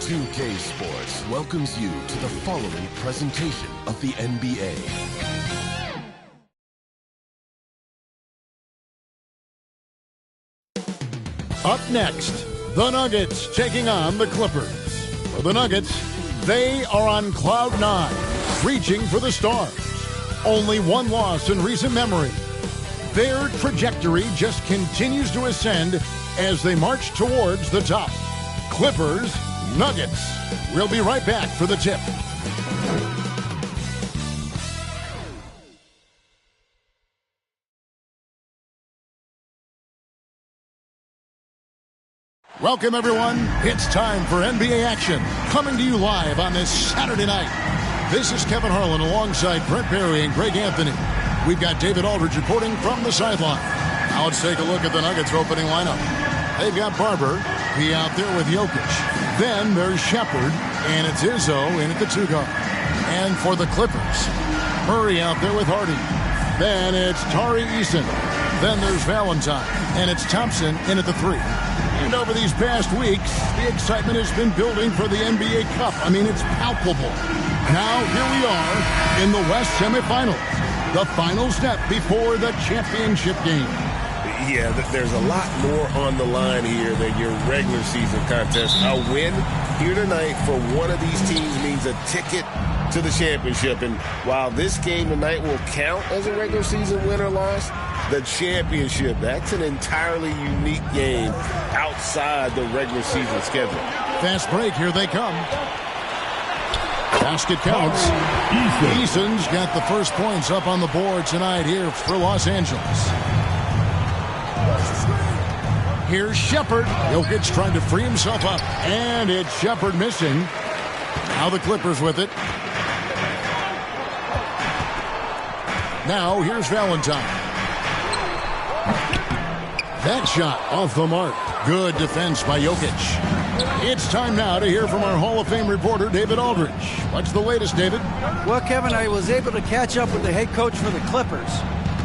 2K Sports welcomes you to the following presentation of the NBA. Up next, the Nuggets taking on the Clippers. For the Nuggets, they are on cloud 9, reaching for the stars. Only one loss in recent memory. Their trajectory just continues to ascend as they march towards the top. Clippers, Nuggets. We'll be right back for the tip. Welcome, everyone. It's time for NBA action, coming to you live on this Saturday night. This is Kevin Harlan alongside Brent Barry and Greg Anthony. We've got David Aldridge reporting from the sideline. Now let's take a look at the Nuggets opening lineup. They've got Barber, he out there with Jokic. Then there's Shepard, and it's Izzo in at the 2 guard. And for the Clippers, Murray out there with Hardy. Then it's Tari Eason. Then there's Valentine, and it's Thompson in at the 3. And over these past weeks, the excitement has been building for the NBA Cup. I mean, it's palpable. Now, here we are in the West semifinals. The final step before the championship game. Yeah, there's a lot more on the line here than your regular season contest. A win here tonight for one of these teams means a ticket to the championship. And while this game tonight will count as a regular season win or loss, the championship, that's an entirely unique game outside the regular season schedule. Fast break, here they come. Basket counts. Eason's got the first points up on the board tonight here for Los Angeles. Here's Shepard. Jokic trying to free himself up. And it's Shepard missing. Now the Clippers with it. Now here's Valentine. That shot off the mark. Good defense by Jokic. It's time now to hear from our Hall of Fame reporter, David Aldridge. What's the latest, David? Well, Kevin, I was able to catch up with the head coach for the Clippers.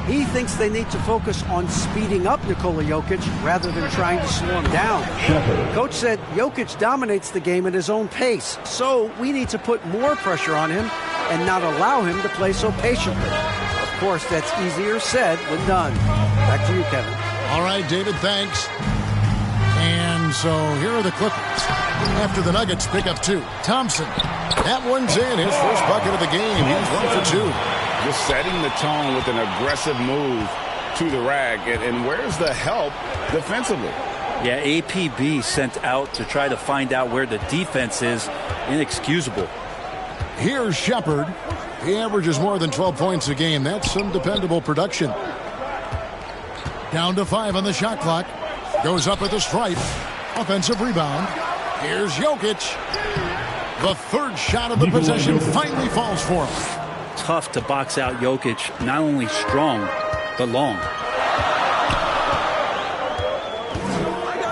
He thinks they need to focus on speeding up Nikola Jokic rather than trying to slow him down. Coach said Jokic dominates the game at his own pace, so we need to put more pressure on him and not allow him to play so patiently. Of course, that's easier said than done. Back to you, Kevin. All right, David, thanks. And so here are the Clippers. After the Nuggets pick up 2. Thompson. That one's in. His first bucket of the game. He's 1 for 2. Just setting the tone with an aggressive move to the rack. And where's the help defensively? Yeah, APB sent out to try to find out where the defense is. Inexcusable. Here's Shepard. He averages more than 12 points a game. That's some dependable production. Down to 5 on the shot clock. Goes up at the stripe. Offensive rebound. Here's Jokic. The third shot of the possession finally falls for him. Tough to box out Jokic. Not only strong, but long.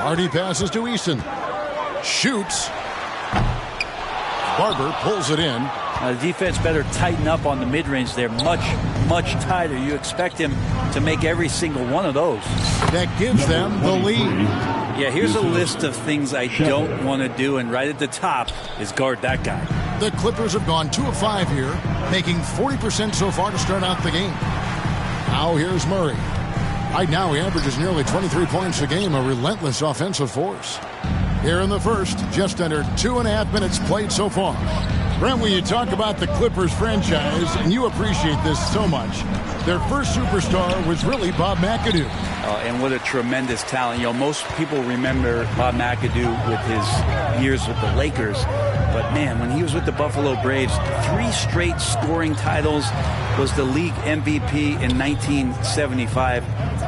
Hardy passes to Eason. Shoots. Barber pulls it in. The defense better tighten up on the mid-range. They're much tighter. You expect him to make every single one of those. That gives them the lead. Yeah, here's a list of things I don't want to do, and right at the top is guard that guy. The Clippers have gone 2 of 5 here, making 40% so far to start out the game. Now here's Murray. Right now he averages nearly 23 points a game, a relentless offensive force. Here in the first, just under 2.5 minutes played so far. Brent, when you talk about the Clippers franchise, and you appreciate this so much, their first superstar was really Bob McAdoo. And what a tremendous talent. You know, most people remember Bob McAdoo with his years with the Lakers. But, man, when he was with the Buffalo Braves, 3 straight scoring titles, was the league MVP in 1975.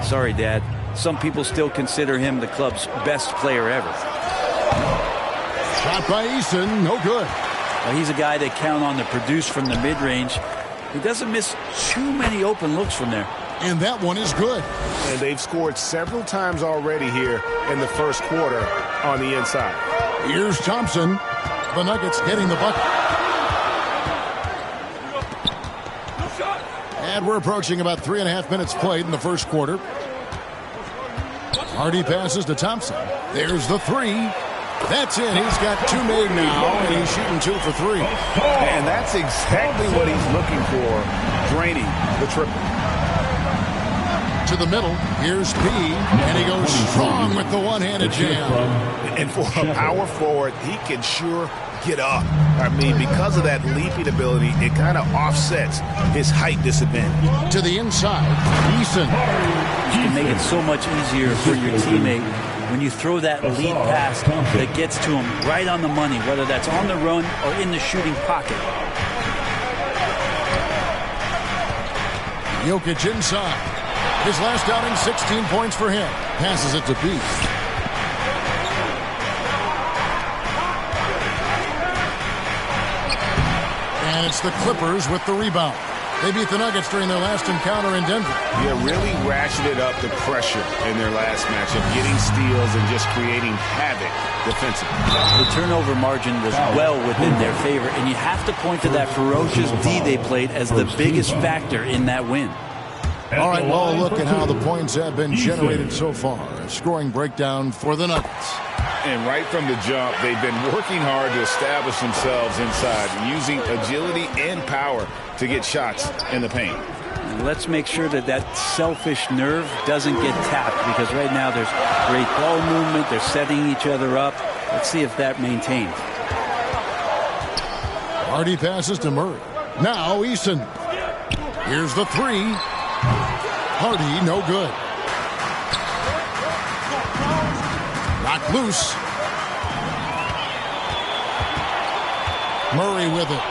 Sorry, Dad. Some people still consider him the club's best player ever. Shot by Eason, no good. He's a guy they count on to produce from the mid-range. He doesn't miss too many open looks from there. And that one is good. And they've scored several times already here in the first quarter on the inside. Here's Thompson. The Nuggets getting the bucket. And we're approaching about 3.5 minutes played in the first quarter. Hardy passes to Thompson. There's the 3. That's in. He's got 2 made now, and he's shooting 2 for 3. And that's exactly what he's looking for, draining the triple. To the middle, here's P, and he goes strong with the one-handed jam. And for a power forward, he can sure get up. I mean, because of that leaping ability, it kind of offsets his height disadvantage. To the inside, Eason. You can make it so much easier for your teammate when you throw that lead pass that gets to him right on the money, whether that's on the run or in the shooting pocket. Jokic inside. His last outing, 16 points for him. Passes it to Beast. And it's the Clippers with the rebound. They beat the Nuggets during their last encounter in Denver. Yeah, really ratcheted up the pressure in their last matchup, getting steals and just creating havoc defensively. The turnover margin was well within their favor, and you have to point to that ferocious D they played as the biggest factor in that win. All right, well, look at how the points have been generated so far. A scoring breakdown for the Nuggets. And right from the jump, they've been working hard to establish themselves inside, using agility and power to get shots in the paint. And let's make sure that that selfish nerve doesn't get tapped, because right now there's great ball movement. They're setting each other up. Let's see if that maintains. Hardy passes to Murray. Now Eason. Here's the 3. Hardy, no good. Knocked loose. Murray with it.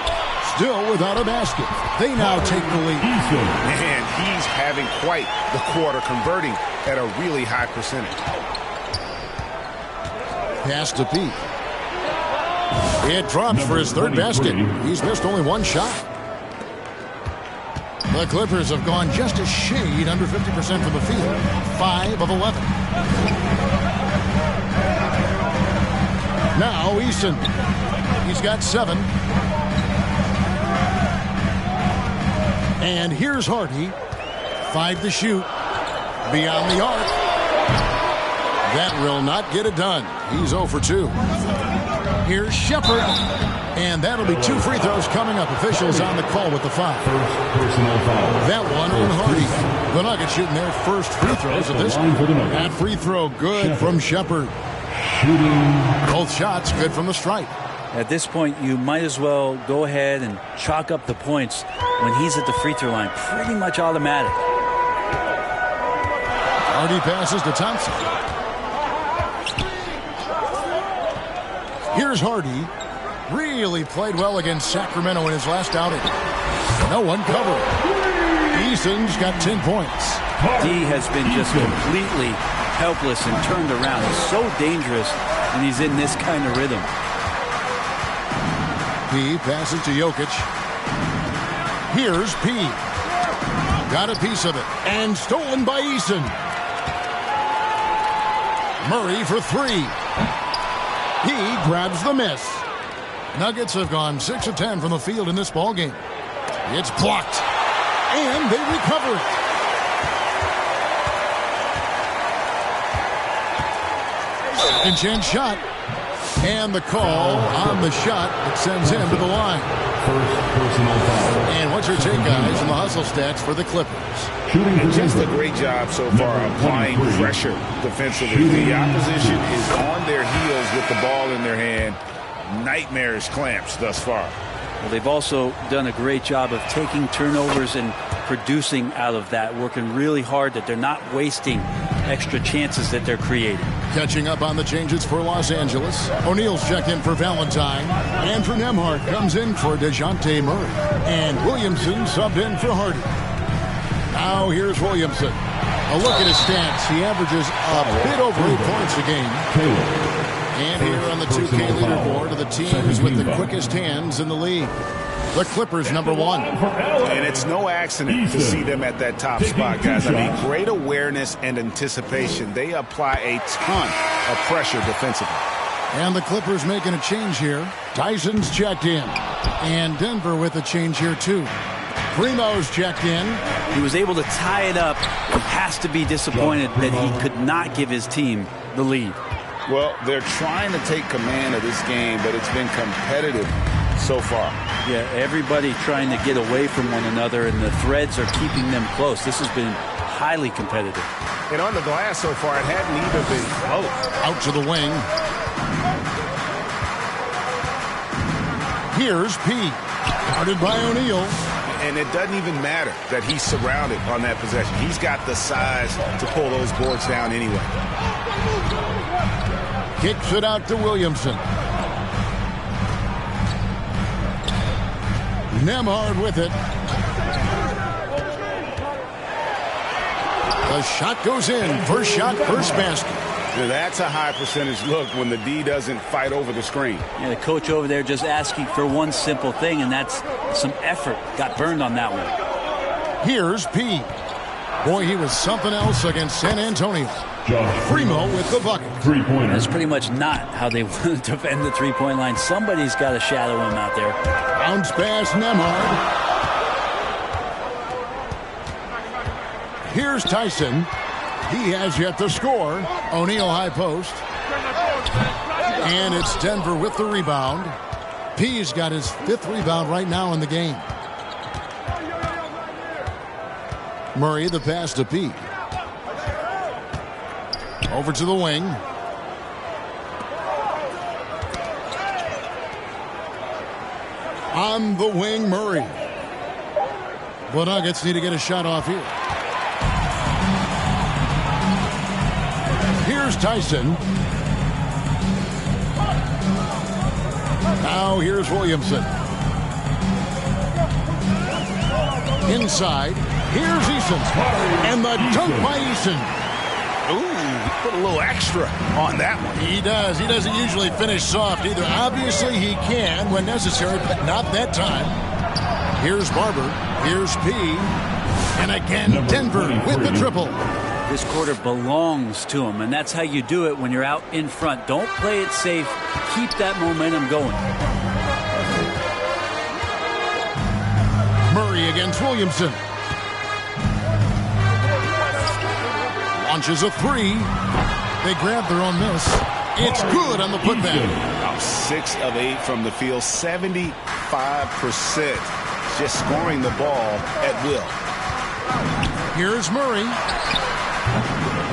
Still without a basket. They now take the lead. And he's having quite the quarter, converting at a really high percentage. Pass to Pete. It drops for his 3rd basket. He's missed only 1 shot. The Clippers have gone just a shade under 50% from the field. 5 of 11. Now Eason. He's got 7. And here's Hardy. 5 to shoot. Beyond the arc. That will not get it done. He's 0 for 2. Here's Shepard. And that'll be 2 free throws coming up. Officials on the call with the foul. That one on Hardy. The Nuggets shooting their first free throws of this one. That free throw good from Shepard. Both shots good from the stripe. At this point, you might as well go ahead and chalk up the points when he's at the free throw line. Pretty much automatic. Hardy passes to Thompson. Here's Hardy. Really played well against Sacramento in his last outing. No one covered. Eason's got 10 points. D has been just completely helpless and turned around. He's so dangerous when he's in this kind of rhythm. P passes to Jokic. Here's P. Got a piece of it. And stolen by Eason. Murray for 3. He grabs the miss. Nuggets have gone 6 of 10 from the field in this ballgame. It's blocked. And they recover it. Second chance shot. And the call on the shot that sends him to the line. First personal foul. And what's your take, guys, on the hustle stats for the Clippers? And just a great job so far applying pressure defensively. The opposition is on their heels with the ball in their hand. Nightmarish clamps thus far. Well, they've also done a great job of taking turnovers and producing out of that, working really hard that they're not wasting extra chances that they're creating. Catching up on the changes for Los Angeles. O'Neal's checked in for Valentine. Andrew Nembhard comes in for DeJounte Murray. And Williamson subbed in for Hardy. Now here's Williamson. A look at his stats. He averages a bit over 8 points a game. And here on the 2K leaderboard are the teams with the quickest hands in the league. The Clippers, number 1. And it's no accident to see them at that top spot, guys. I mean, great awareness and anticipation. They apply a ton of pressure defensively. And the Clippers making a change here. Tyson's checked in. And Denver with a change here, too. Primo's checked in. He was able to tie it up. He has to be disappointed that he could not give his team the lead. Well, they're trying to take command of this game, but it's been competitive so far. Yeah, everybody trying to get away from one another, and the threads are keeping them close. This has been highly competitive. And on the glass so far, it hadn't either been close. Out to the wing. Here's P. Guarded by O'Neal. And it doesn't even matter that he's surrounded on that possession. He's got the size to pull those boards down anyway. Kicks it out to Williamson. Nemhard with it. The shot goes in. First shot, first basket. Now that's a high percentage look when the D doesn't fight over the screen. Yeah, the coach over there just asking for one simple thing, and that's some effort. Got burned on that one. Here's P. Boy, he was something else against San Antonio. Primo with the bucket. Three-pointer. That's pretty much not how they want to defend the three-point line. Somebody's got to shadow him out there. Bounce pass, Nemhard. Here's Tyson. He has yet to score. O'Neal high post. And it's Denver with the rebound. P's got his 5th rebound right now in the game. Murray the pass to P. Over to the wing. On the wing, Murray. The Nuggets need to get a shot off here. Here's Tyson. Now here's Williamson. Inside. Here's Eason. And the dunk by Eason. Ooh, put a little extra on that one. He does. He doesn't usually finish soft either. Obviously he can when necessary, but not that time. Here's Barber. Here's P. And again, Denver with the triple. This quarter belongs to him, and that's how you do it when you're out in front. Don't play it safe. Keep that momentum going. Murray against Williamson. Launches a three. They grab their own miss. It's good on the putback. 6 of 8 from the field, 75%. Just scoring the ball at will. Here's Murray.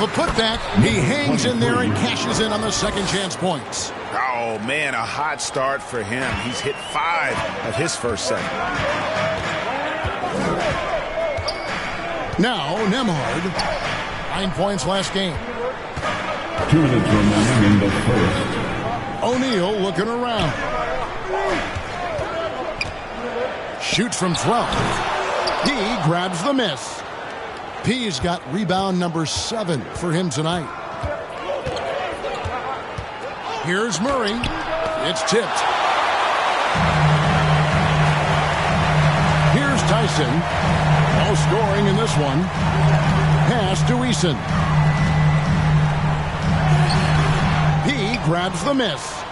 The putback. He hangs in there and cashes in on the second chance points. Oh, man, a hot start for him. He's hit 5 of his first 7. Now, Nemhard. 9 points last game. 2 minutes remaining in the first. O'Neal looking around. Shoots from 12. He grabs the miss. P's got rebound number 7 for him tonight. Here's Murray. It's tipped. Here's Tyson. No scoring in this one. Pass to Eason. He grabs the miss.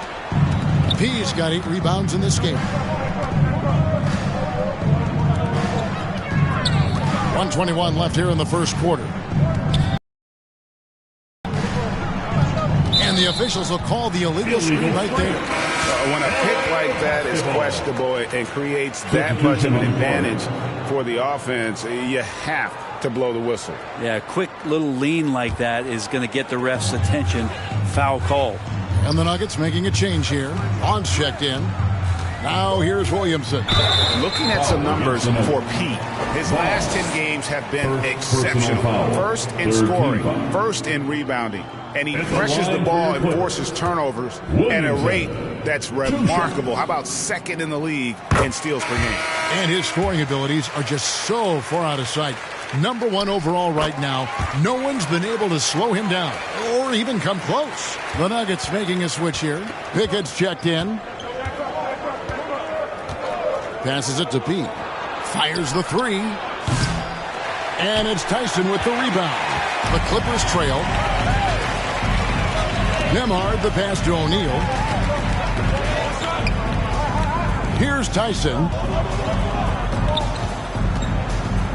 P's got 8 rebounds in this game. 1:21 left here in the first quarter. And the officials will call the illegal screen right there. When a pick like that is questionable and creates that much of an advantage for the offense, you have to blow the whistle. Yeah, a quick little lean like that is going to get the ref's attention. Foul call. And the Nuggets making a change here. Bonds checked in. Now here's Williamson. Looking at some numbers for Pete, his last 10 games have been exceptional. First in scoring, first in rebounding, and he pressures the ball and forces turnovers at a rate that's remarkable. How about second in the league in steals per game? And his scoring abilities are just so far out of sight. Number 1 overall right now. No one's been able to slow him down or even come close. The Nuggets making a switch here. Pickett's checked in. Passes it to Pete. Fires the 3. And it's Tyson with the rebound. The Clippers trail. Nemhard the pass to O'Neal. Here's Tyson.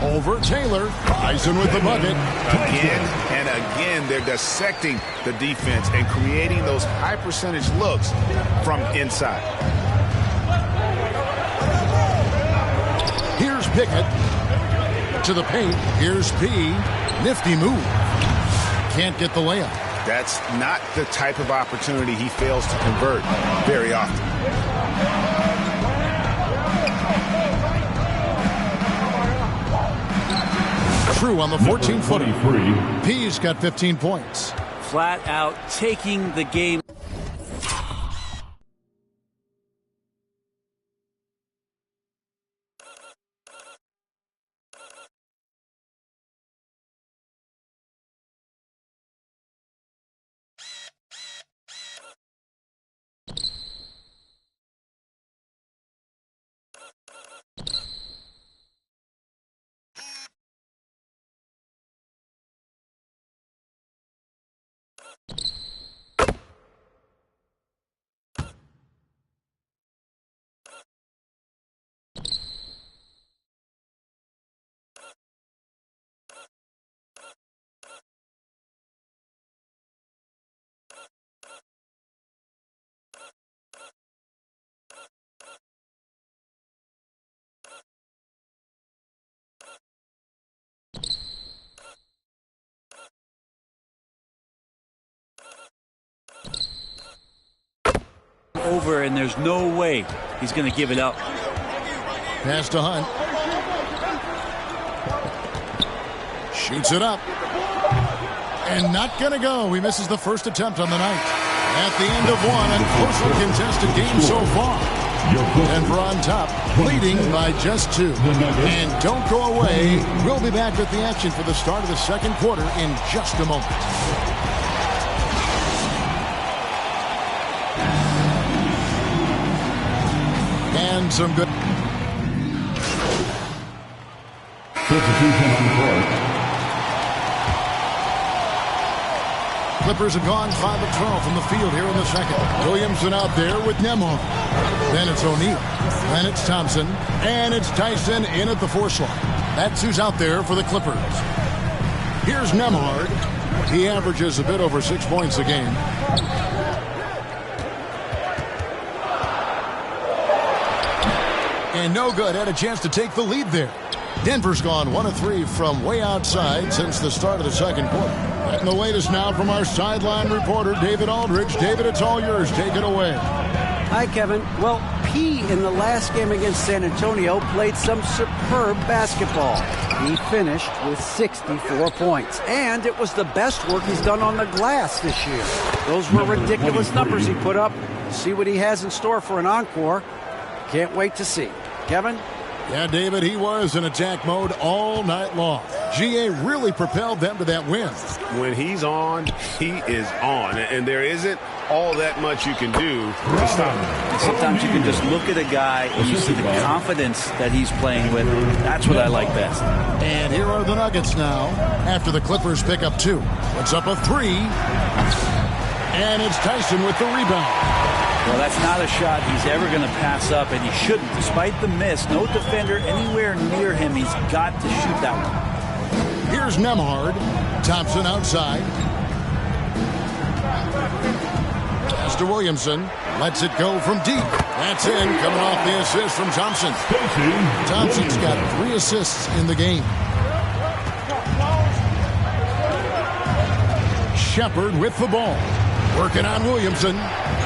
Over Taylor. Tyson with the bucket. Again and again, they're dissecting the defense and creating those high percentage looks from inside. Here's Pickett to the paint. Here's P. Nifty move. Can't get the layup. That's not the type of opportunity he fails to convert very often. True on the 14-footer. P's got 15 points. Flat out taking the game. Over, and there's no way he's going to give it up. Pass to Hunt. Shoots it up. And not going to go. He misses the first attempt on the night. At the end of one, and closely contested game so far. Denver on top, leading by just 2. And don't go away. We'll be back with the action for the start of the second quarter in just a moment. And some good substitution on the court. Clippers have gone 5 of 12 from the field here in the second. Williamson out there with Nembhard. Then it's O'Neal. Then it's Thompson. And it's Tyson in at the 4 slot. That's who's out there for the Clippers. Here's Nembhard. He averages a bit over 6 points a game. And no good. Had a chance to take the lead there. Denver's gone 1 of 3 from way outside since the start of the second quarter. And the latest now from our sideline reporter, David Aldridge. David, it's all yours. Take it away. Hi, Kevin. Well, P in the last game against San Antonio played some superb basketball. He finished with 64 points, and it was the best work he's done on the glass this year. Those were ridiculous numbers he put up. See what he has in store for an encore. Can't wait to see. Kevin? Yeah, David, he was in attack mode all night long. GA really propelled them to that win. When he's on, he is on. And there isn't all that much you can do to stop him. And sometimes you can just look at a guy and you see the confidence that he's playing with. That's what I like best. And here are the Nuggets now after the Clippers pick up 2. It's up a 3. And it's Tyson with the rebound. Well, that's not a shot he's ever going to pass up, and he shouldn't. Despite the miss, no defender anywhere near him. He's got to shoot that one. Here's Nembhard. Thompson outside. Pass to Williamson. Lets it go from deep. That's in. Coming off the assist from Thompson. Thompson's got 3 assists in the game. Shepard with the ball. Working on Williamson.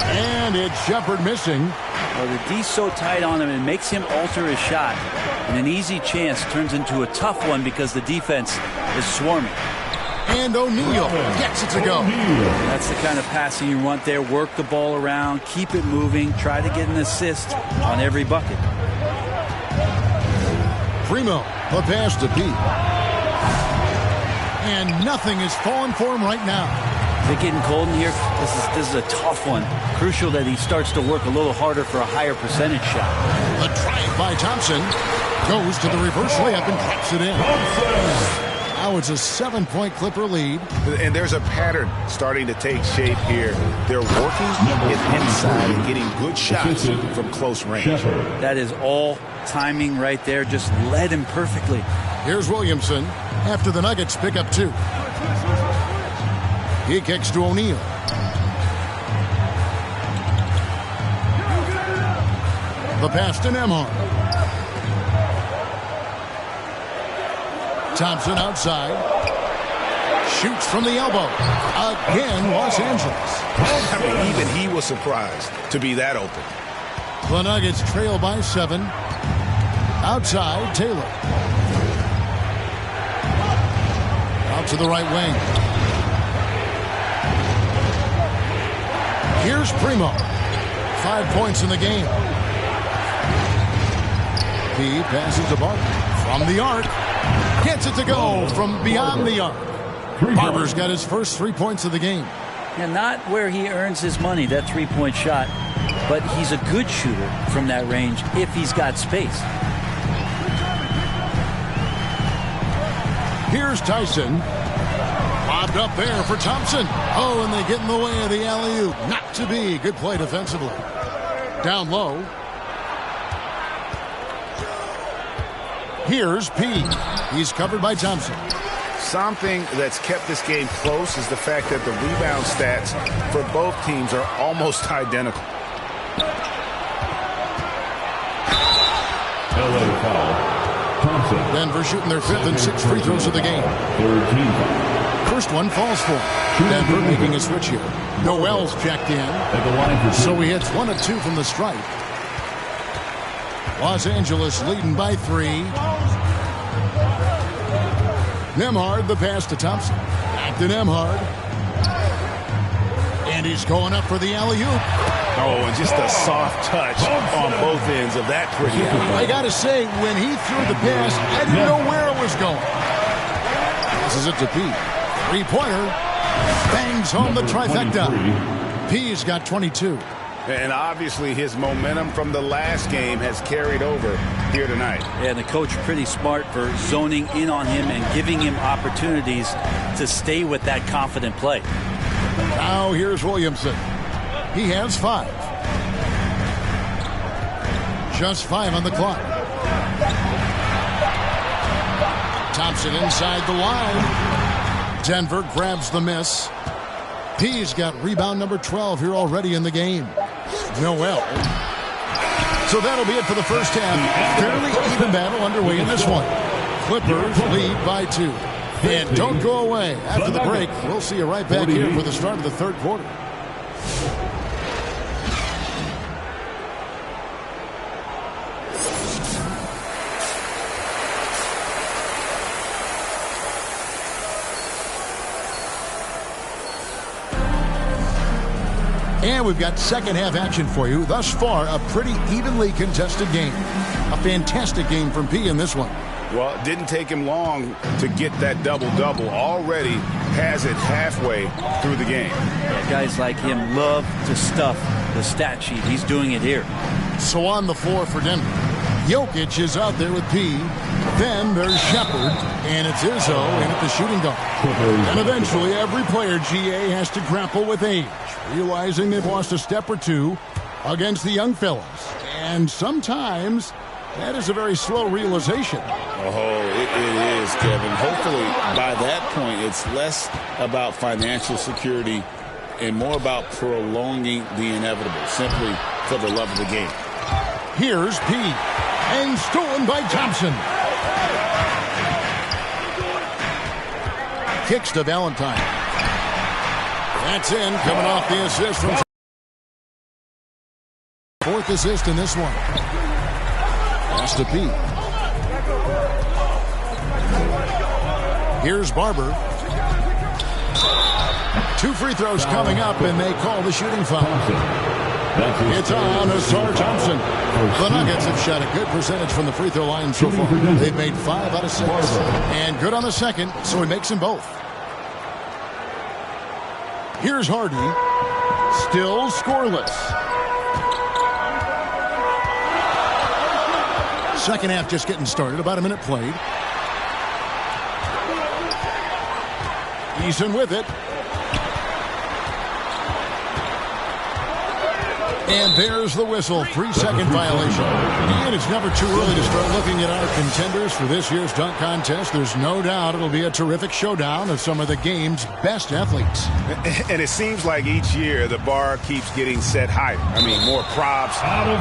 And it's Shepard missing. Well, the D's so tight on him, it makes him alter his shot. And an easy chance turns into a tough one because the defense is swarming. And O'Neal gets it to go. That's the kind of passing you want there. Work the ball around, keep it moving, try to get an assist on every bucket. Primo, a pass to Pete. And nothing is falling for him right now. Is it getting cold in here? This is a tough one. Crucial that he starts to work a little harder for a higher percentage shot. A drive by Thompson. Goes to the reverse layup and drops it in. Now it's a 7-point Clipper lead. And there's a pattern starting to take shape here. They're working it inside and getting good shots from close range. That is all timing right there. Just led him perfectly. Here's Williamson after the Nuggets pick up 2. He kicks to O'Neal. The pass to Nemhard. Thompson outside. Shoots from the elbow. Again, Los Angeles. I mean, even he was surprised to be that open. The Nuggets trail by 7. Outside, Taylor. Out to the right wing. Here's Primo. 5 points in the game. He passes the ball from the arc. Gets it to go from beyond the arc. Barber's got his first 3 points of the game. Yeah, not where he earns his money, that three-point shot, but he's a good shooter from that range if he's got space. Here's Tyson. Bobbed up there for Thompson. Oh, and they get in the way of the alley-oop. Not to be. Good play defensively. Down low. Here's P. He's covered by Thompson. Something that's kept this game close is the fact that the rebound stats for both teams are almost identical. LA foul. Thompson. Denver shooting their 5th and 6th free throws of the game. 13 foul. First one falls for Denver making a switch here. Noel's checked in. At the line for 2. So he hits 1 of 2 from the stripe. Los Angeles leading by 3. Nemhard, the pass to Thompson. Back to Nemhard. And he's going up for the alley-oop. Oh, and just a soft touch on both ends of that pretty. I got to say, when he threw the pass, I didn't know where it was going. Passes it to P. Three-pointer. Bangs home the trifecta. P's got 22. And obviously his momentum from the last game has carried over here tonight. Yeah, and the coach pretty smart for zoning in on him and giving him opportunities to stay with that confident play. Now here's Williamson. He has 5. Just 5 on the clock. Thompson inside the line. Denver grabs the miss. P's got rebound number 12 here already in the game. Noel. So that'll be it for the first half. Fairly even battle underway in this one. Clippers lead by 2. And don't go away. After the break, we'll see you right back here for the start of the third quarter. And we've got second half action for you. Thus far, a pretty evenly contested game. A fantastic game from P in this one. Well, it didn't take him long to get that double-double. Already has it halfway through the game. Yeah, guys like him love to stuff the stat sheet. He's doing it here. So on the floor for Denver, Jokic is out there with P. Then there's Shepard, and it's Izzo in at the shooting guard. And eventually, every player, GA, has to grapple with age, realizing they've lost a step or two against the young fellas. And sometimes that is a very slow realization. Oh, it is, Kevin. Hopefully, by that point, it's less about financial security and more about prolonging the inevitable, simply for the love of the game. Here's P. And stolen by Thompson. Kicks to Valentine. That's in, coming off the assist from... 4th assist in this one. Pass to P. Here's Barber. 2 free throws coming up, and they call the shooting foul. It's on Asar Thompson. The Nuggets have shot a good percentage from the free throw line so far. They've made 5 out of 6. And good on the second, so he makes them both. Here's Hardy. Still scoreless. Second half just getting started. About a minute played. Eason with it. And there's the whistle, 3-second violation. And it's never too early to start looking at our contenders for this year's dunk contest. There's no doubt it'll be a terrific showdown of some of the game's best athletes. And it seems like each year the bar keeps getting set higher. I mean, more props,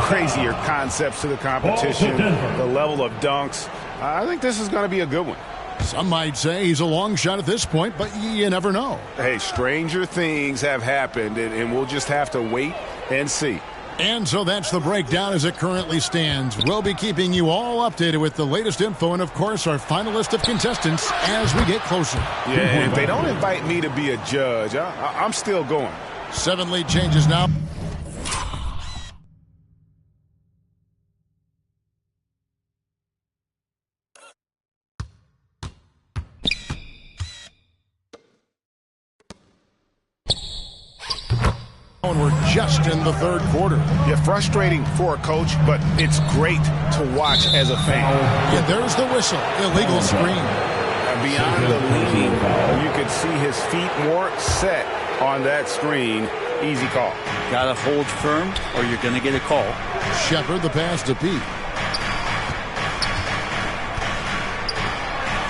crazier concepts to the competition, the level of dunks. I think this is going to be a good one. Some might say he's a long shot at this point, but you never know. Hey, stranger things have happened, and we'll just have to wait and see. And so that's the breakdown as it currently stands. We'll be keeping you all updated with the latest info and, of course, our final list of contestants as we get closer. Yeah, if they don't invite me to be a judge, I'm still going. 7 lead changes now. And we're just in the third quarter. Yeah, frustrating for a coach, but it's great to watch as a fan. Yeah, there's the whistle. Illegal screen. Beyond the leaning, you could see his feet weren't set on that screen. Easy call. Gotta hold firm or you're gonna get a call. Shepard, the pass to Pete.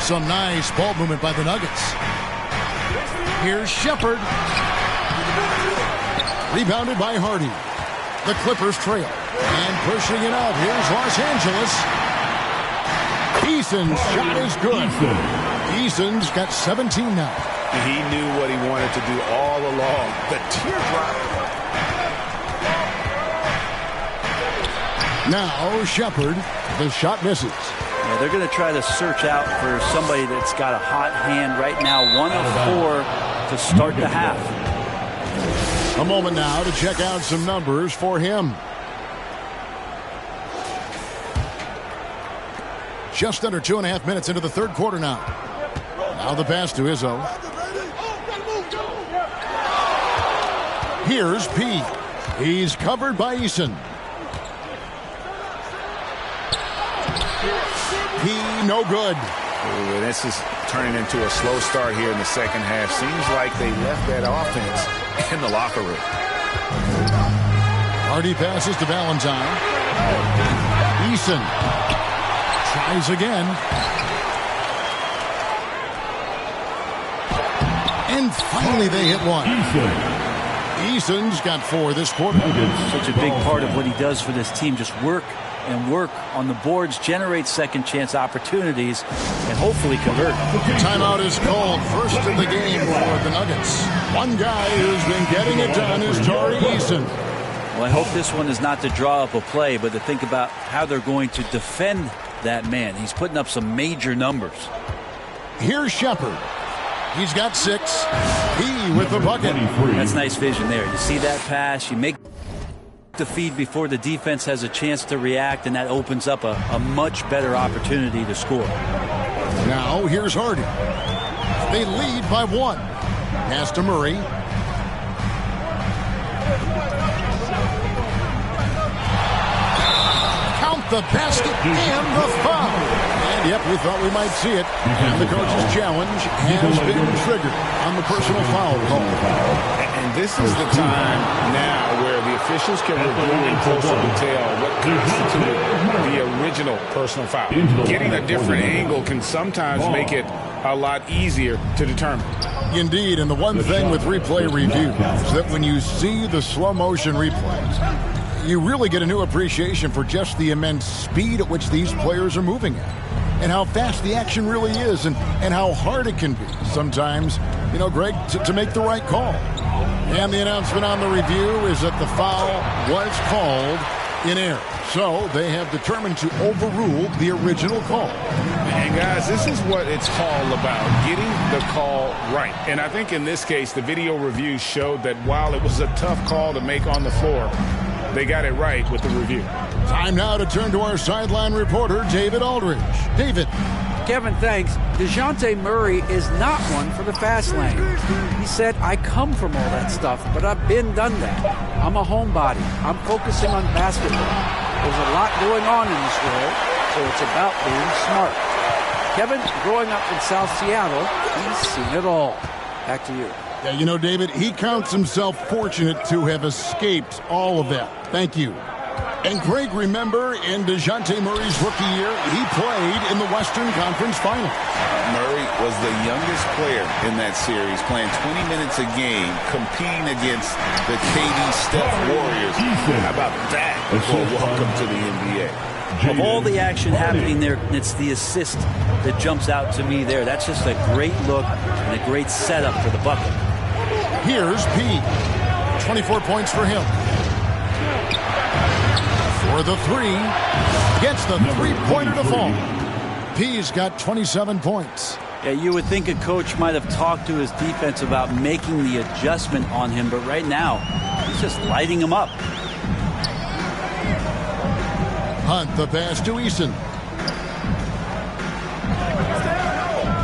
Some nice ball movement by the Nuggets. Here's Shepard. Rebounded by Hardy. The Clippers trail. And pushing it out. Here's Los Angeles. Eason's shot is good. Eason's got 17 now. He knew what he wanted to do all along. The teardrop. Now Shepard. The shot misses. Yeah, they're going to try to search out for somebody that's got a hot hand right now. 1 of 4 to start the half. A moment now to check out some numbers for him. Just under 2.5 minutes into the third quarter now. Now the pass to Izzo. Here's P. He's covered by Eason. P, no good. Ooh, this is turning into a slow start here in the second half. Seems like they left that offense in the locker room. Hardy passes to Valentine. Eason tries again. And finally they hit one. Eason's got 4 this quarter. Such a big part of what he does for this team. Just work and work on the boards, generate second chance opportunities, and hopefully convert. Timeout is called. First in the game for the Nuggets. One guy who's been getting it done is Tari Eason. Well, I hope this one is not to draw up a play, but to think about how they're going to defend that man. He's putting up some major numbers. Here's Shepard. He's got 6. He with the bucket. That's nice vision there. You see that pass, you make the feed before the defense has a chance to react, and that opens up a much better opportunity to score. Now here's Hardy. They lead by 1. Pass to Murray. Count the basket and the foul. And yep, we thought we might see it. And the coach's challenge has been triggered on the personal foul call. And this is the time now where the officials can review in closer detail what constituted the original personal foul. Getting a different angle can sometimes make it a lot easier to determine. Indeed, and the one thing with replay review is that when you see the slow motion replays, you really get a new appreciation for just the immense speed at which these players are moving at, and how fast the action really is, and how hard it can be sometimes, you know, Greg, to make the right call. And the announcement on the review is that the foul was called in error. So they have determined to overrule the original call. And guys, this is what it's all about, getting the call right. And I think in this case, the video review showed that while it was a tough call to make on the floor, they got it right with the review. Time now to turn to our sideline reporter, David Aldridge. David. Kevin, thanks. DeJounte Murray is not one for the fast lane. He said, I come from all that stuff, but I've been done that. I'm a homebody. I'm focusing on basketball. There's a lot going on in this world, so it's about being smart. Kevin, growing up in South Seattle, he's seen it all. Back to you. Yeah, you know, David, he counts himself fortunate to have escaped all of that. Thank you. And Greg, remember, in DeJounte Murray's rookie year, he played in the Western Conference Finals. Murray was the youngest player in that series, playing 20 minutes a game, competing against the KD Steph Warriors. How about that for welcome to the NBA? Of all the action happening there, it's the assist that jumps out to me there. That's just a great look and a great setup for the bucket. Here's P. 24 points for him. For the three, gets the three-pointer to fall. P's got 27 points. Yeah, you would think a coach might have talked to his defense about making the adjustment on him, but right now, he's just lighting him up. Hunt the pass to Eason.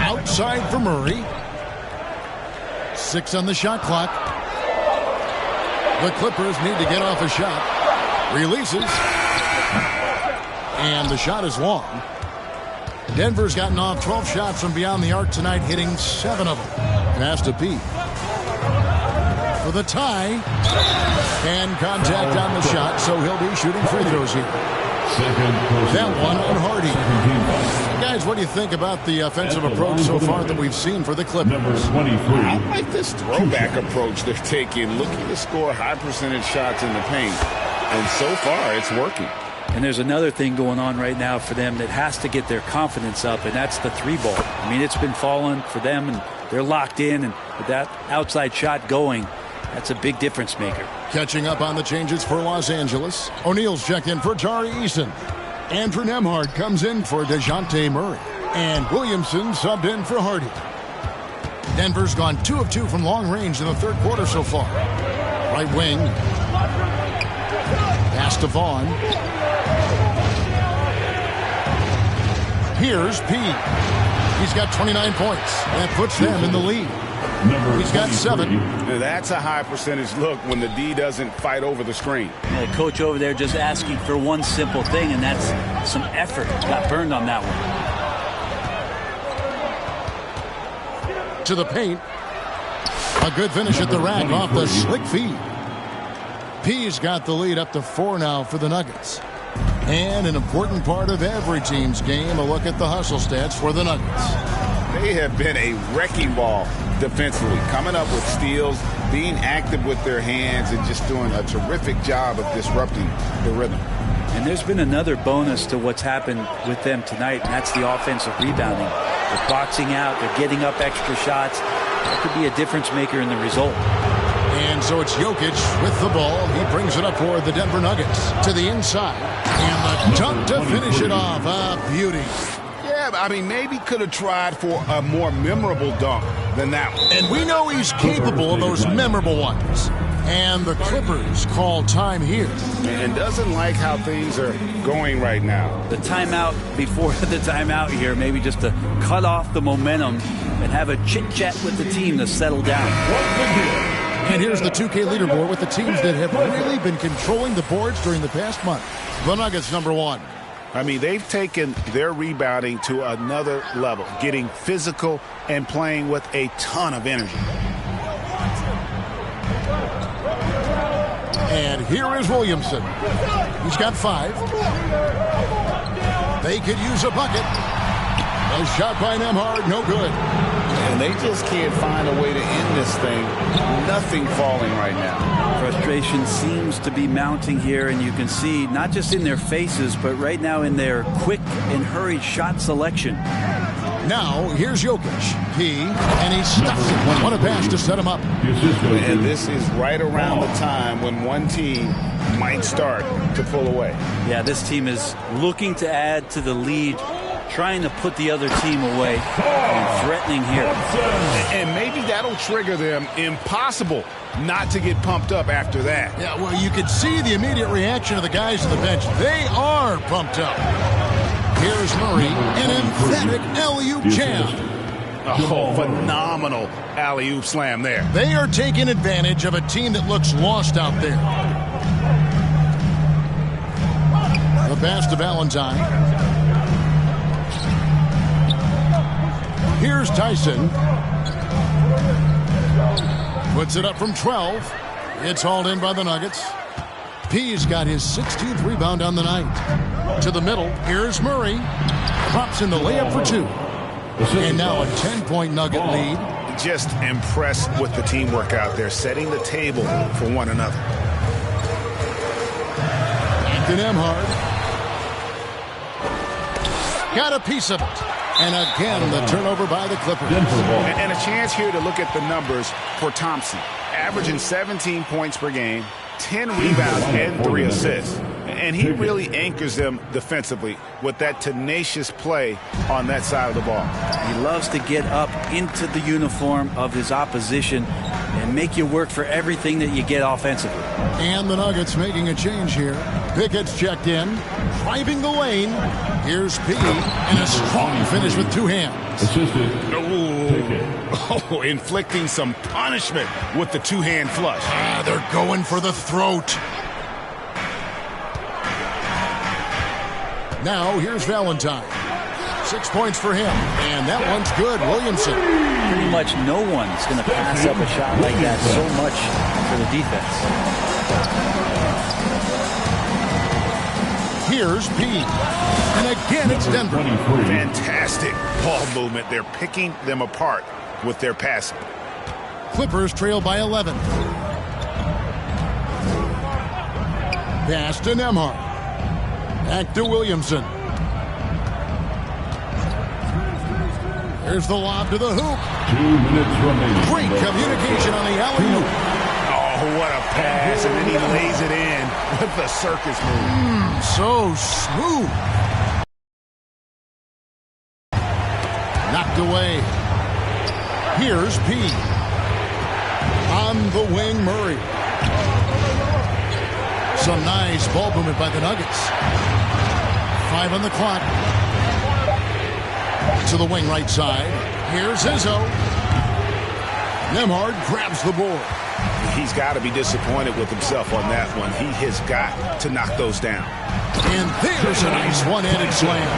Outside for Murray. 6 on the shot clock. The Clippers need to get off a shot. Releases. And the shot is long. Denver's gotten off 12 shots from beyond the arc tonight, hitting 7 of them. Pass to Pete. For the tie. And contact on the shot, so he'll be shooting free throws here. That one on Hardy. Guys, what do you think about the offensive approach so far that we've seen for the Clippers? I like this throwback approach they're taking, looking to score high percentage shots in the paint. And so far, it's working. And there's another thing going on right now for them that has to get their confidence up, and that's the three ball. I mean, it's been falling for them, and they're locked in, and with that outside shot going, that's a big difference maker. Catching up on the changes for Los Angeles. O'Neal's checked in for Tari Eason. Andrew Nembhard comes in for DeJounte Murray. And Williamson subbed in for Hardy. Denver's gone 2 of 2 from long range in the third quarter so far. Right wing. Pass to Vaughn. Here's P. He's got 29 points. That puts them in the lead. He's got 7. That's a high percentage look when the D doesn't fight over the screen. The coach over there just asking for one simple thing, and that's some effort. Got burned on that one. To the paint. A good finish at the rack off the slick feed. P's got the lead up to 4 now for the Nuggets. And an important part of every team's game, a look at the hustle stats for the Nuggets. They have been a wrecking ball defensively, coming up with steals, being active with their hands, and just doing a terrific job of disrupting the rhythm. And there's been another bonus to what's happened with them tonight, and that's the offensive rebounding. They're boxing out, they're getting up extra shots. That could be a difference maker in the result. And so it's Jokic with the ball. He brings it up for the Denver Nuggets to the inside. And the dunk to finish it off. A beauty. Yeah, I mean, maybe could have tried for a more memorable dunk than that one. And we know he's capable of those memorable ones. And the Clippers call time here. And doesn't like how things are going right now. The timeout before the timeout here, maybe just to cut off the momentum and have a chit-chat with the team to settle down. And here's the 2K leaderboard with the teams that have really been controlling the boards during the past month. The Nuggets, number 1. I mean, they've taken their rebounding to another level, getting physical and playing with a ton of energy. And here is Williamson. He's got 5. They could use a bucket. A shot by Nembhard, no good. And they just can't find a way to end this thing. Nothing falling right now. Frustration seems to be mounting here, and you can see not just in their faces, but right now in their quick and hurried shot selection. Now, here's Jokic. And he stuffs it. What a pass to set him up. And this is right around the time when one team might start to pull away. Yeah, this team is looking to add to the lead, trying to put the other team away, and threatening here. And maybe that'll trigger them. Impossible not to get pumped up after that. Yeah, well, you could see the immediate reaction of the guys on the bench. They are pumped up. Here's Murray, an emphatic alley-oop jam. Oh, phenomenal alley-oop slam there. They are taking advantage of a team that looks lost out there. The pass to Valentine. Here's Tyson. Puts it up from 12. It's hauled in by the Nuggets. P's got his 16th rebound on the night. To the middle, here's Murray. Drops in the layup for 2. And now a 10-point Nugget lead. Just impressed with the teamwork out there, setting the table for one another. Acton Emhard. Got a piece of it. And again, the turnover by the Clippers. And a chance here to look at the numbers for Thompson. Averaging 17 points per game, 10 rebounds, and 3 assists. And he really anchors them defensively with that tenacious play on that side of the ball. He loves to get up into the uniform of his opposition and make you work for everything that you get offensively. And the Nuggets making a change here. Pickett's checked in, driving the lane. Here's P, and a strong finish with 2 hands. Oh, inflicting some punishment with the 2-hand flush. They're going for the throat. Now, here's Valentine. 6 points for him, and that one's good. Williamson. Pretty much no one's going to pass up a shot like that so much for the defense. Here's P. And again, it's Denver. Fantastic ball movement. They're picking them apart with their passing. Clippers trail by 11. Pass to Nembhard. Back to Williamson. Here's the lob to the hoop. 2 minutes remaining. Great communication on the alley-oop. Oh, what a pass. And then he lays it in with the circus move. So smooth. Knocked away. Here's P. On the wing, Murray. Some nice ball movement by the Nuggets. 5 on the clock. To the wing right side. Here's Izzo. Nembhard grabs the board. He's got to be disappointed with himself on that one. He has got to knock those down. And there's a nice one-handed slam.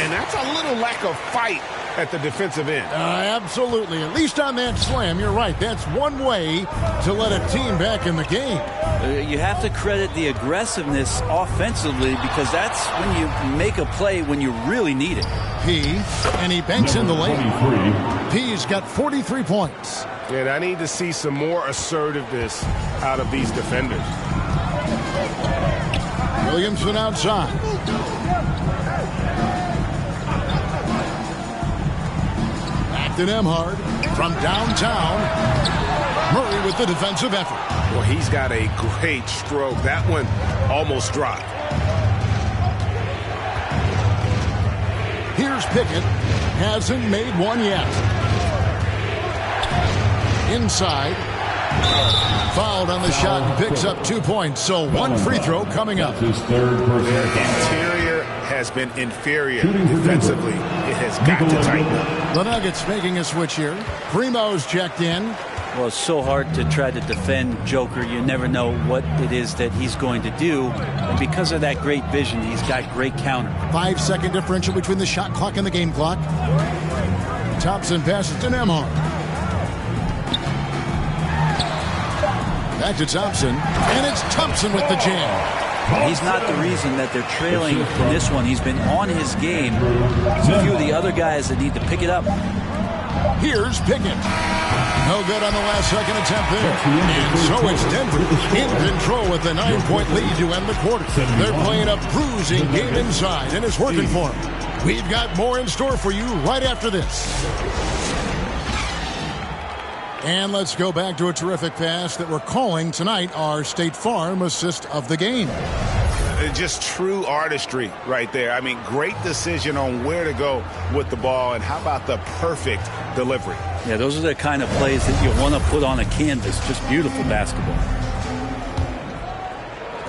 And that's a little lack of fight at the defensive end. Absolutely. At least on that slam, you're right. That's one way to let a team back in the game. You have to credit the aggressiveness offensively because that's when you make a play when you really need it. P, and he banks in the lane. P's got 43 points. And I need to see some more assertiveness out of these defenders. Williamson outside. Acton Emhard from downtown. Murray with the defensive effort. Well, he's got a great stroke. That one almost dropped. Here's Pickett. Hasn't made one yet. Inside. Fouled on the shot and picks up 2 points. So 1 free throw coming up. His third personal Interior has been inferior defensively. It has got to tighten up. The Nuggets making a switch here. Primo's checked in. Well, it's so hard to try to defend Joker. You never know what it is that he's going to do. And because of that great vision, he's got great counter. 5-second differential between the shot clock and the game clock. Thompson passes to Nembhard. Back to Thompson. And it's Thompson with the jam. He's not the reason that they're trailing in this one. He's been on his game. There's a few of the other guys that need to pick it up. Here's Pickett. No good on the last second attempt there. And so it's Denver in control with a 9-point lead to end the quarter. They're playing a bruising game inside, and it's working for them. We've got more in store for you right after this. And let's go back to a terrific pass that we're calling tonight our State Farm assist of the game. Just true artistry right there. I mean, great decision on where to go with the ball, and how about the perfect delivery? Yeah, those are the kind of plays that you want to put on a canvas. Just beautiful basketball.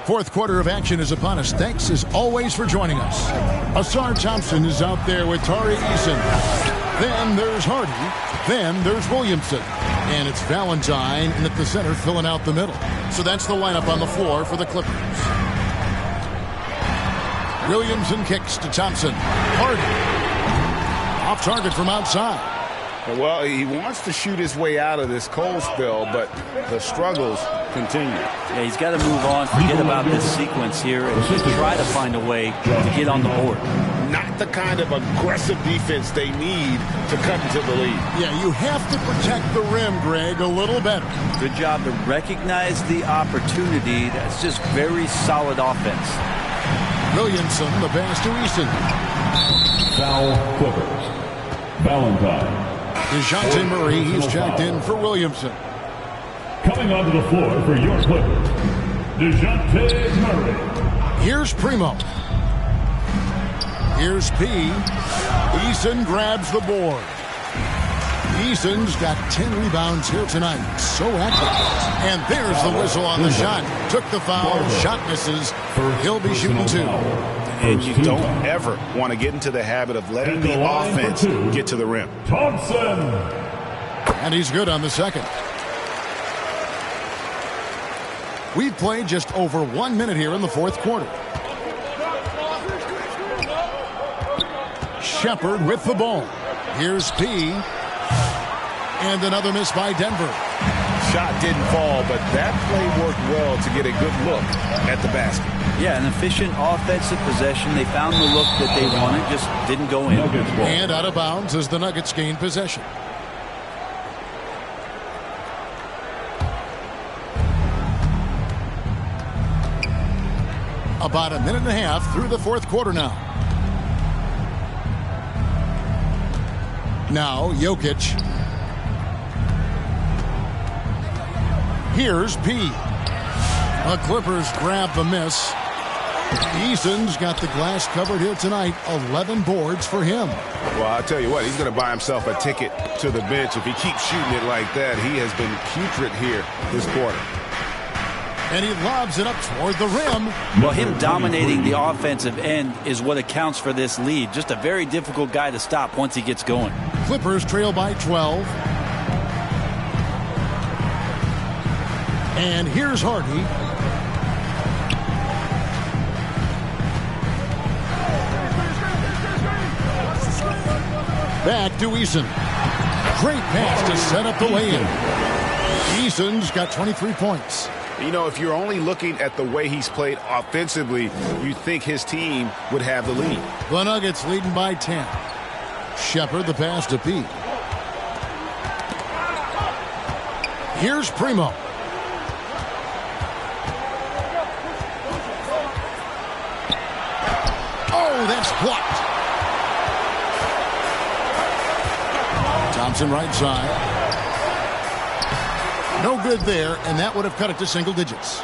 Fourth quarter of action is upon us. Thanks, as always, for joining us. Asar Thompson is out there with Tari Eason. Then there's Hardy. Then there's Williamson. And it's Valentine in at the center filling out the middle. So that's the lineup on the floor for the Clippers. Williamson kicks to Thompson. Hardy. Off target from outside. Well, he wants to shoot his way out of this cold spell, but the struggles continue. Yeah, he's got to move on, forget about this sequence here, and just try to find a way to get on the board. Not the kind of aggressive defense they need to cut into the lead. Yeah, you have to protect the rim, Greg, a little better. Good job to recognize the opportunity. That's just very solid offense. Williamson, the pass to Easton. Foul Clippers. Valentine. DeJounte Murray, he's checked in for Williamson. Coming onto the floor for your Clippers, DeJounte Murray. Here's Primo. Here's P. Eason grabs the board. Eason's got 10 rebounds here tonight. So active. And there's the whistle on the shot. Took the foul. Shot misses. He'll be shooting 2. And you don't ever want to get into the habit of letting the offense get to the rim. Thompson. And he's good on the second. We've played just over 1 minute here in the fourth quarter. Shepard with the ball. Here's P. And another miss by Denver. Shot didn't fall, but that play worked well to get a good look at the basket. Yeah, an efficient offensive possession. They found the look that they wanted, just didn't go in. And out of bounds as the Nuggets gain possession. About a minute and a half through the fourth quarter now. Now, Jokic. Here's P. The Clippers grab the miss. Eason's got the glass covered here tonight. 11 boards for him. Well, I'll tell you what, he's going to buy himself a ticket to the bench. If he keeps shooting it like that, he has been putrid here this quarter. And he lobs it up toward the rim. Well, him dominating the offensive end is what accounts for this lead. Just a very difficult guy to stop once he gets going. Clippers trail by 12. And here's Hardy. Back to Eason. Great pass to set up the lay-in. Eason's got 23 points. You know, if you're only looking at the way he's played offensively, you think his team would have the lead. The Nuggets leading by 10. Shepard, the pass to P. Here's Primo. Oh, that's blocked. Thompson right side. No good there, and that would have cut it to single digits.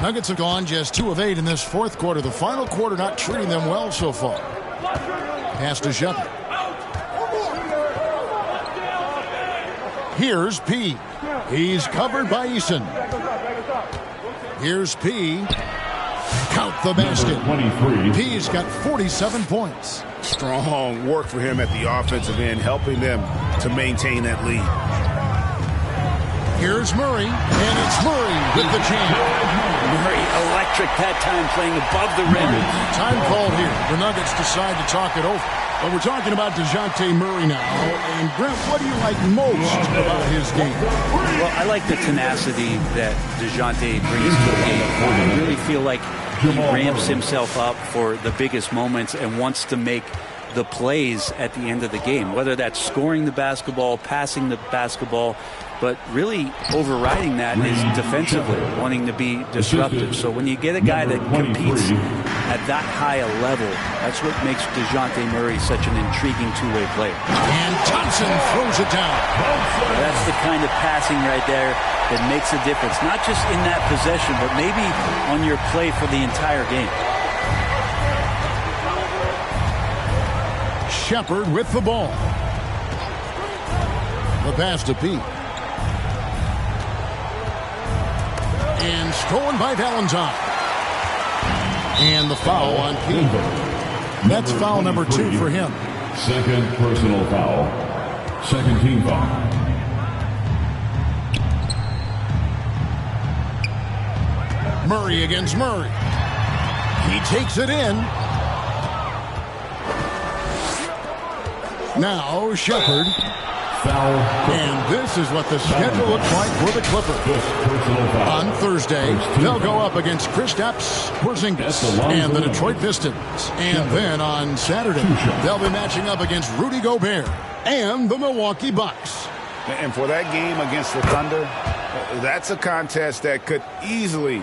Nuggets have gone just 2 of 8 in this fourth quarter. The final quarter not treating them well so far. Pass to Shepard. Here's P. He's covered by Eason. Here's P. Count the basket. 23. P's got 47 points. Strong work for him at the offensive end, helping them to maintain that lead. Here's Murray, and it's Murray with the jam. Murray electric that time, playing above the rim. Time called here. The Nuggets decide to talk it over. But we're talking about DeJounte Murray now. And Brent, what do you like most about his game? Well, I like the tenacity that DeJounte brings to the game. I really feel like he ramps himself up for the biggest moments and wants to make the plays at the end of the game, whether that's scoring the basketball, passing the basketball, but really overriding that is defensively, wanting to be disruptive. So when you get a guy that competes at that high a level, that's what makes DeJounte Murray such an intriguing two-way player. And Thompson throws it down. That's the kind of passing right there that makes a difference, not just in that possession, but maybe on your play for the entire game. Shepard with the ball. The pass to P. And stolen by Valentine. And the foul on P. That's foul number 2 for him. Second personal foul. Second team foul. Murray against Murray. He takes it in. Now Shepard. And this is what the schedule looks like for the Clippers. On Thursday, they'll go up against Kristaps Porzingis and the Detroit Pistons. And then on Saturday, they'll be matching up against Rudy Gobert and the Milwaukee Bucks. And for that game against the Thunder, that's a contest that could easily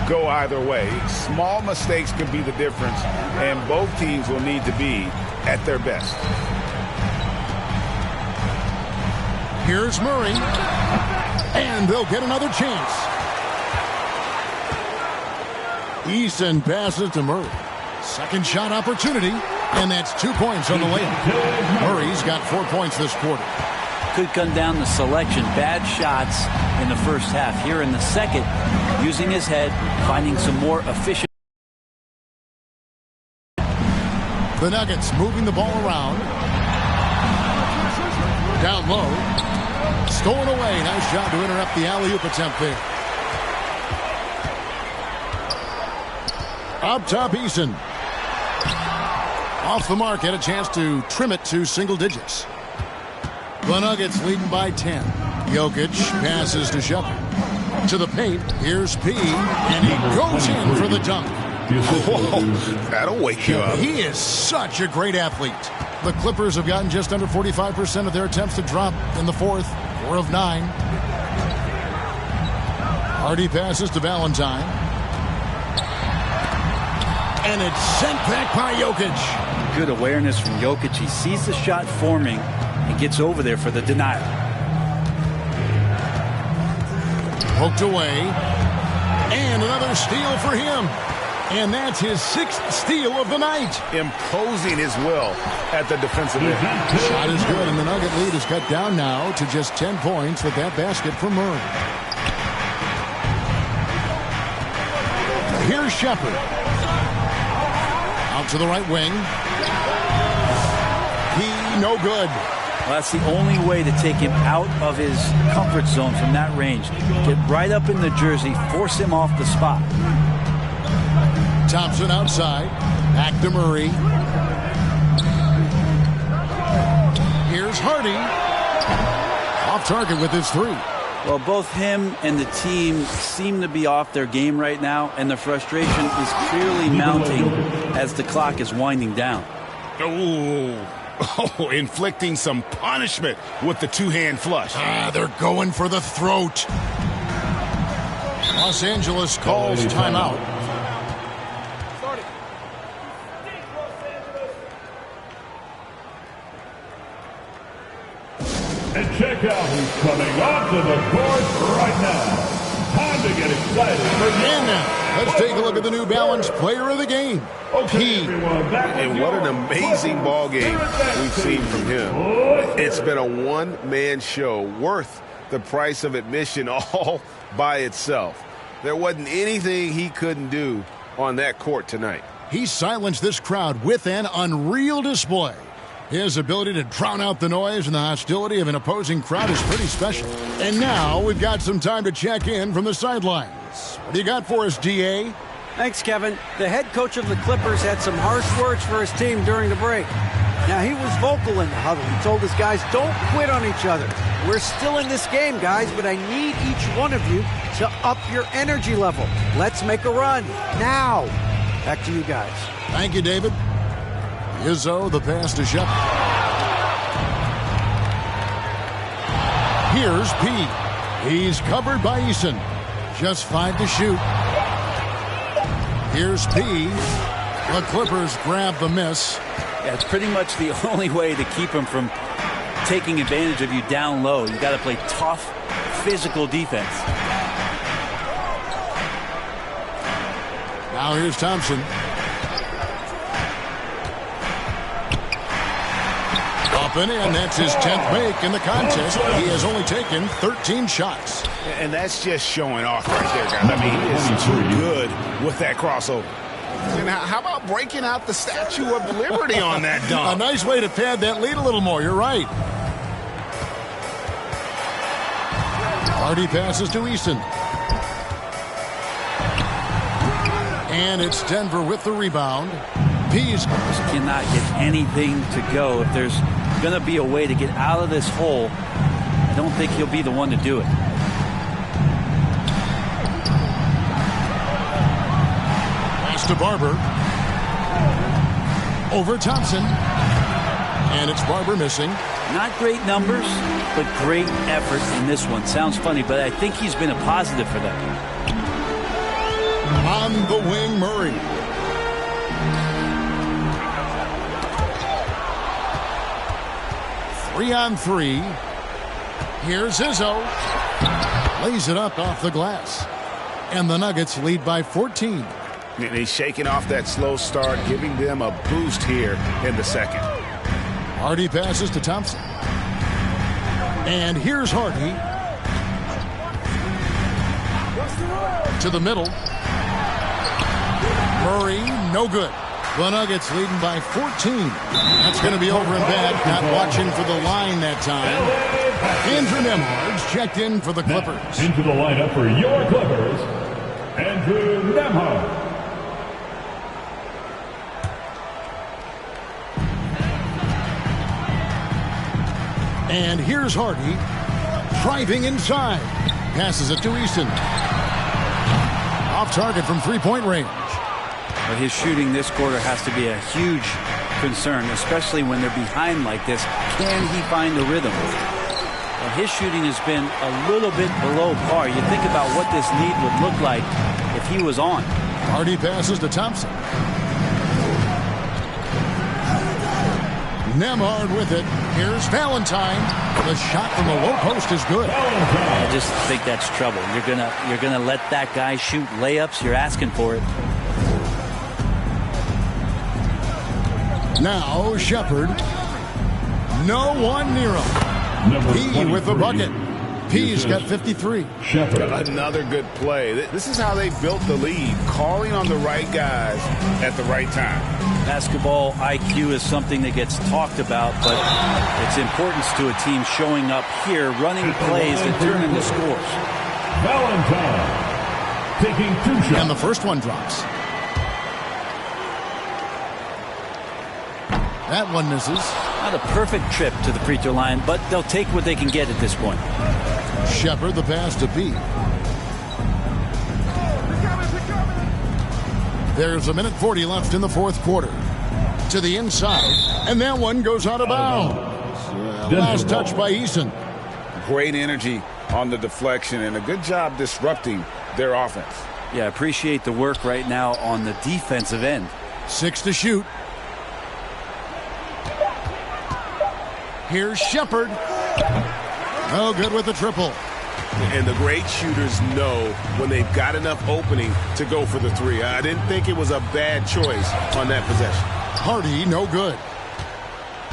go either way. Small mistakes could be the difference, and both teams will need to be at their best. Here's Murray, and they'll get another chance. Eason passes to Murray. Second shot opportunity, and that's 2 points on the layup. Murray's got 4 points this quarter. Could come down to selection. Bad shots in the first half. Here in the second, using his head, finding some more efficient. The Nuggets moving the ball around. Down low. Stolen away. Nice job to interrupt the alley-oop attempt there. Up top, Eason. Off the mark. Had a chance to trim it to single digits. The Nuggets leading by 10. Jokic passes to Shepard. To the paint. Here's P. And he goes in for the dunk. Whoa, that'll wake you up. He is such a great athlete. The Clippers have gotten just under 45% of their attempts to drop in the fourth. 4 of 9. Hardy passes to Valentine. And it's sent back by Jokic. Good awareness from Jokic. He sees the shot forming and gets over there for the denial. Poked away. And another steal for him. And that's his 6th steal of the night. Imposing his will at the defensive end. Shot is good, and the Nugget lead is cut down now to just 10 points with that basket from Murray. Here's Shepard. Out to the right wing. He no good. Well, that's the only way to take him out of his comfort zone from that range. Get right up in the jersey, force him off the spot. Thompson outside. Back to Murray. Here's Hardy. Off target with his 3. Well, both him and the team seem to be off their game right now, and the frustration is clearly mounting as the clock is winding down. Oh, inflicting some punishment with the two-hand flush. They're going for the throat. Los Angeles calls timeout. And check out who's coming onto the court right now. Time to get excited. And now, let's take a look at the New Balance Player of the Game. And what an amazing ball game we've seen from him. It's been a one-man show worth the price of admission all by itself. There wasn't anything he couldn't do on that court tonight. He silenced this crowd with an unreal display. His ability to drown out the noise and the hostility of an opposing crowd is pretty special. And now we've got some time to check in from the sidelines. What do you got for us, DA? Thanks, Kevin. The head coach of the Clippers had some harsh words for his team during the break. Now, he was vocal in the huddle. He told his guys, don't quit on each other. We're still in this game, guys, but I need each one of you to up your energy level. Let's make a run now. Back to you guys. Thank you, David. Izzo, the pass to Shepard. Here's P. He's covered by Eason. Just 5 to shoot. Here's P. The Clippers grab the miss. Yeah, it's pretty much the only way to keep him from taking advantage of you down low. You got to play tough, physical defense. Now here's Thompson. Up and in. That's his 10th make in the contest. He has only taken 13 shots. And that's just showing off right there, guys. I mean, he is too good with that crossover. And how about breaking out the Statue of Liberty on that dunk? A nice way to pad that lead a little more. You're right. Hardy passes to Eason. And it's Denver with the rebound. Pease cannot get anything to go if there's going to be a way to get out of this hole. I don't think he'll be the one to do it. Pass to Barber. Over Thompson. And it's Barber missing. Not great numbers, but great effort in this one. Sounds funny, but I think he's been a positive for them. On the wing, Murray. Three on three. Here's Izzo. Lays it up off the glass. And the Nuggets lead by 14. And he's shaking off that slow start, giving them a boost here in the second. Hardy passes to Thompson. And here's Hardy. To the middle. Murray, no good. The Nuggets leading by 14. That's going to be over and bad. Not watching for the line that time. Andrew Nembhard's checked in for the Clippers. Into the lineup for your Clippers, Andrew Nembhard. And here's Hardy. Driving inside. Passes it to Easton. Off target from three-point range. But his shooting this quarter has to be a huge concern, especially when they're behind like this. Can he find the rhythm? Well, his shooting has been a little bit below par. You think about what this lead would look like if he was on. Hardy passes to Thompson. Nembhard with it. Here's Valentine. The shot from the low post is good. I just think that's trouble. You're gonna let that guy shoot layups. You're asking for it. Now Shepherd. No one near him. P with the bucket. P's got 53. Shepherd. Another good play. This is how they built the lead, calling on the right guys at the right time. Basketball IQ is something that gets talked about, but its importance to a team showing up here, running plays that turn into scores. Valentine taking 2 shots. And the first one drops. That one misses. Not a perfect trip to the free throw line, but they'll take what they can get at this point. Shepherd the pass to B. There's 1:40 left in the fourth quarter. To the inside, and that one goes out of bounds. Last touch by Easton. Great energy on the deflection and a good job disrupting their offense. Yeah, I appreciate the work right now on the defensive end. 6 to shoot. Here's Shepherd. No good with the triple. And the great shooters know when they've got enough opening to go for the three. I didn't think it was a bad choice on that possession. Hardy, no good.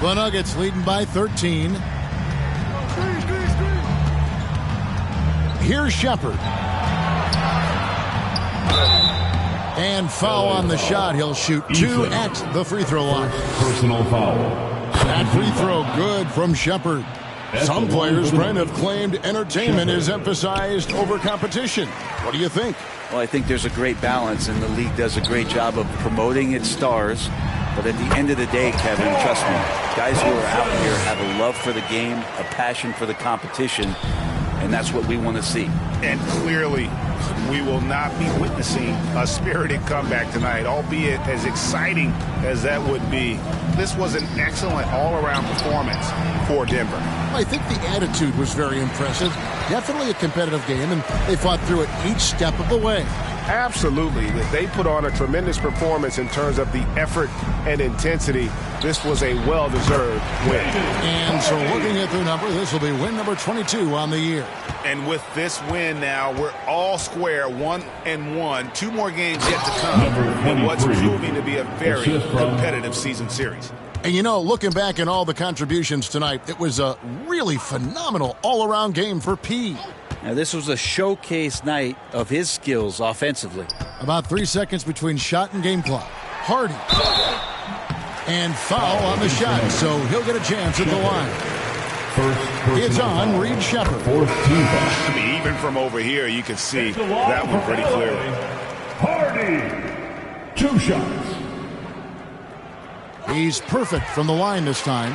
The Nuggets leading by 13. Here's Shepherd. And foul on the shot. He'll shoot 2 at the free throw line. Personal foul. That free throw good from Shepherd. Some players, Brent, have claimed entertainment is emphasized over competition. What do you think? Well, I think there's a great balance, and the league does a great job of promoting its stars. But at the end of the day, Kevin, trust me, guys who are out here have a love for the game, a passion for the competition, and that's what we want to see. And clearly, we will not be witnessing a spirited comeback tonight, albeit as exciting as that would be. This was an excellent all-around performance for Denver. I think the attitude was very impressive. Definitely a competitive game, and they fought through it each step of the way. Absolutely. They put on a tremendous performance in terms of the effort and intensity. This was a well-deserved win. And so looking at their number, this will be win number 22 on the year. And with this win now, we're all square, 1-1. 2 more games yet to come in what's proving to be a very competitive season series. And you know, looking back at all the contributions tonight, it was a really phenomenal all-around game for P. Now, this was a showcase night of his skills offensively. About 3 seconds between shot and game clock. Hardy. And foul on the shot, so he'll get a chance at the line. It's on Reed Shepherd. I mean, even from over here, you can see that one pretty clearly. Hardy, 2 shots. He's perfect from the line this time.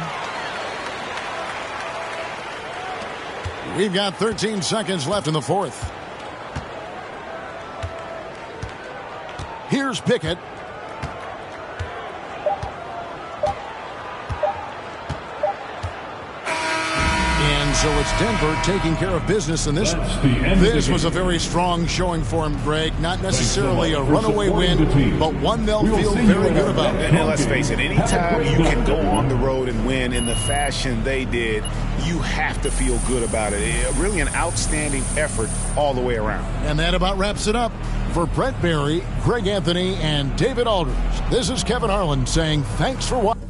We've got 13 seconds left in the fourth. Here's Pickett. And so it's Denver taking care of business in this. This was a very strong showing for him, Greg. Not necessarily a runaway win, but one they'll feel very good about. And let's face it, anytime you can go on the road and win in the fashion they did, you have to feel good about it. Really an outstanding effort all the way around. And that about wraps it up. For Brent Barry, Greg Anthony, and David Aldridge, this is Kevin Harlan saying thanks for watching.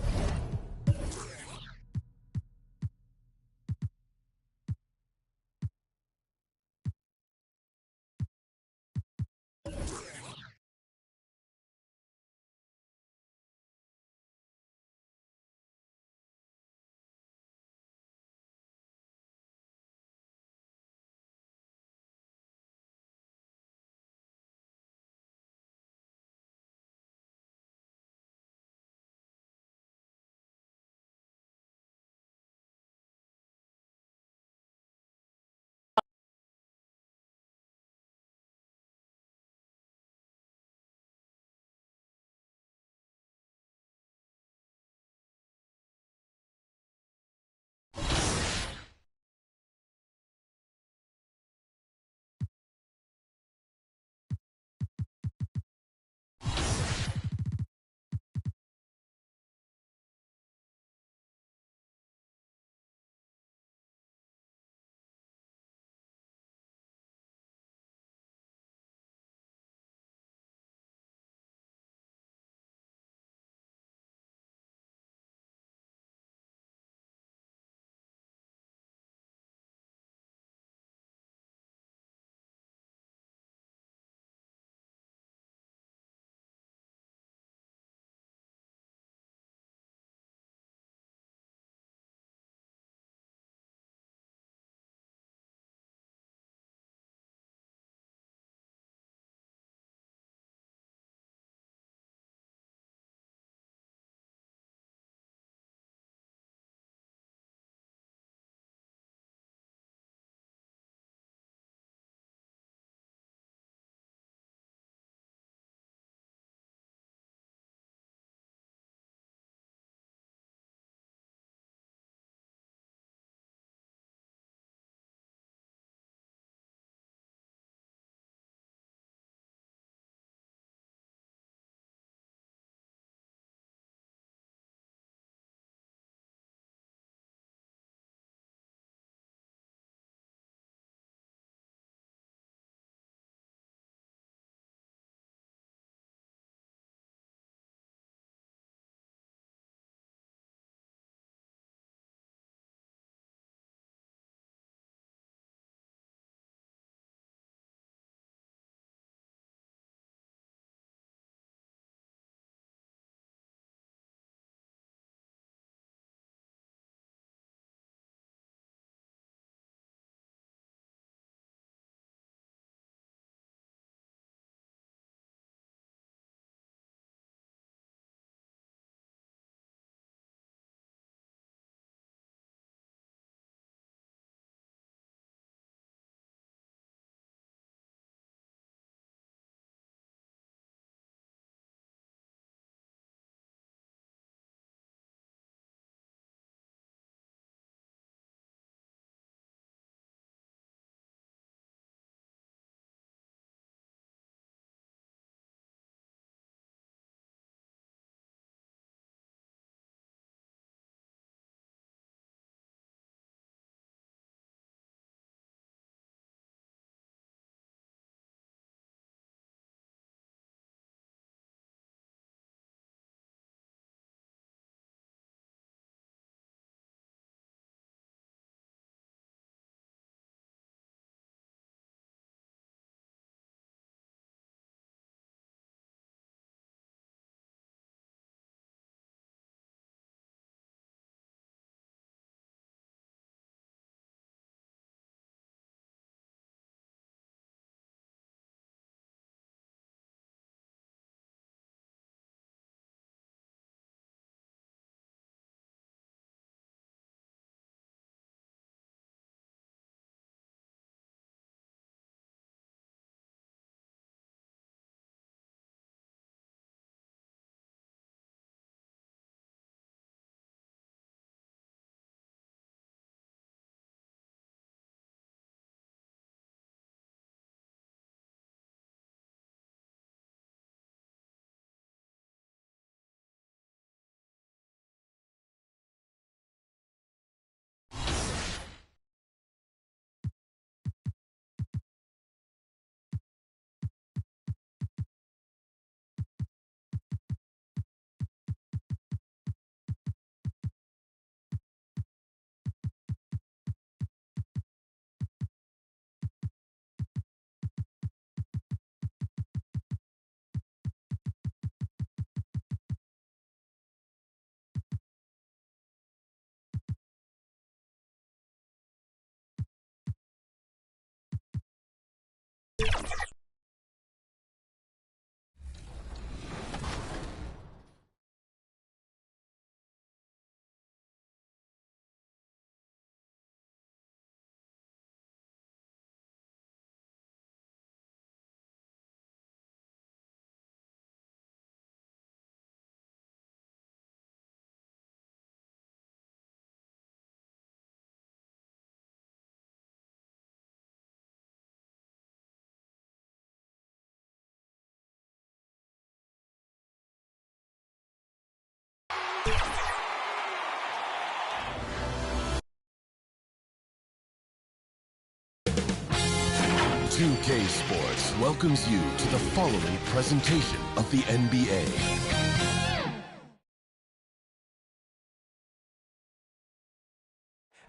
2K Sports welcomes you to the following presentation of the NBA.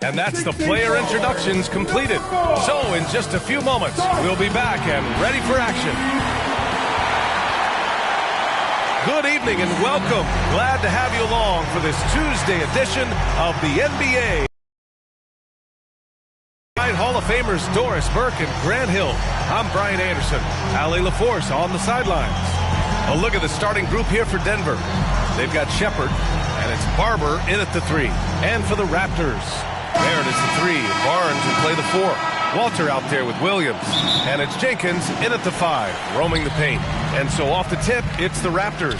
And that's the player introductions completed. So in just a few moments, we'll be back and ready for action. Good evening and welcome. Glad to have you along for this Tuesday edition of the NBA. Hall of Famers Doris Burke and Grant Hill. I'm Brian Anderson. Ali LaForce on the sidelines. A look at the starting group here for Denver. They've got Shepard, and it's Barber in at the 3. And for the Raptors, Barrett is the 3. Barnes will play the 4. Walter out there with Williams. And it's Jenkins in at the 5, roaming the paint. And so off the tip, it's the Raptors.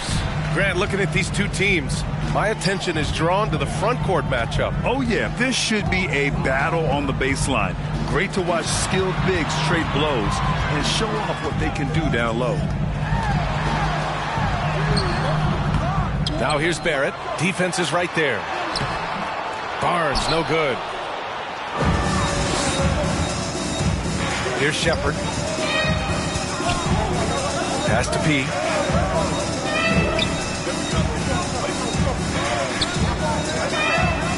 Grant, looking at these two teams, my attention is drawn to the front court matchup. Oh, yeah, this should be a battle on the baseline. Great to watch skilled bigs trade blows and show off what they can do down low. Now here's Barrett. Defense is right there. Barnes, no good. Here's Shepard. Pass to P.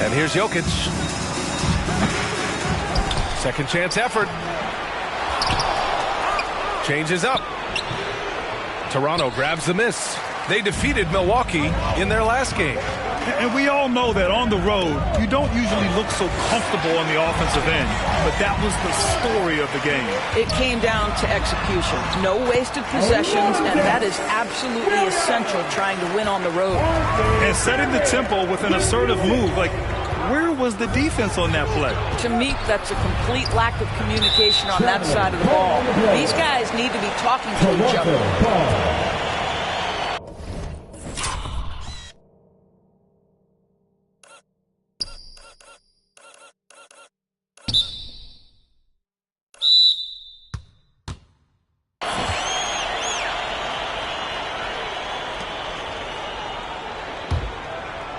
And here's Jokic. Second chance effort. Changes up. Toronto grabs the miss. They defeated Milwaukee in their last game. And we all know that on the road, you don't usually look so comfortable on the offensive end. But that was the story of the game. It came down to execution. No wasted possessions, and that is absolutely essential trying to win on the road. And setting the tempo with an assertive move. Like, where was the defense on that play? To me, that's a complete lack of communication on that side of the ball. These guys need to be talking to each other.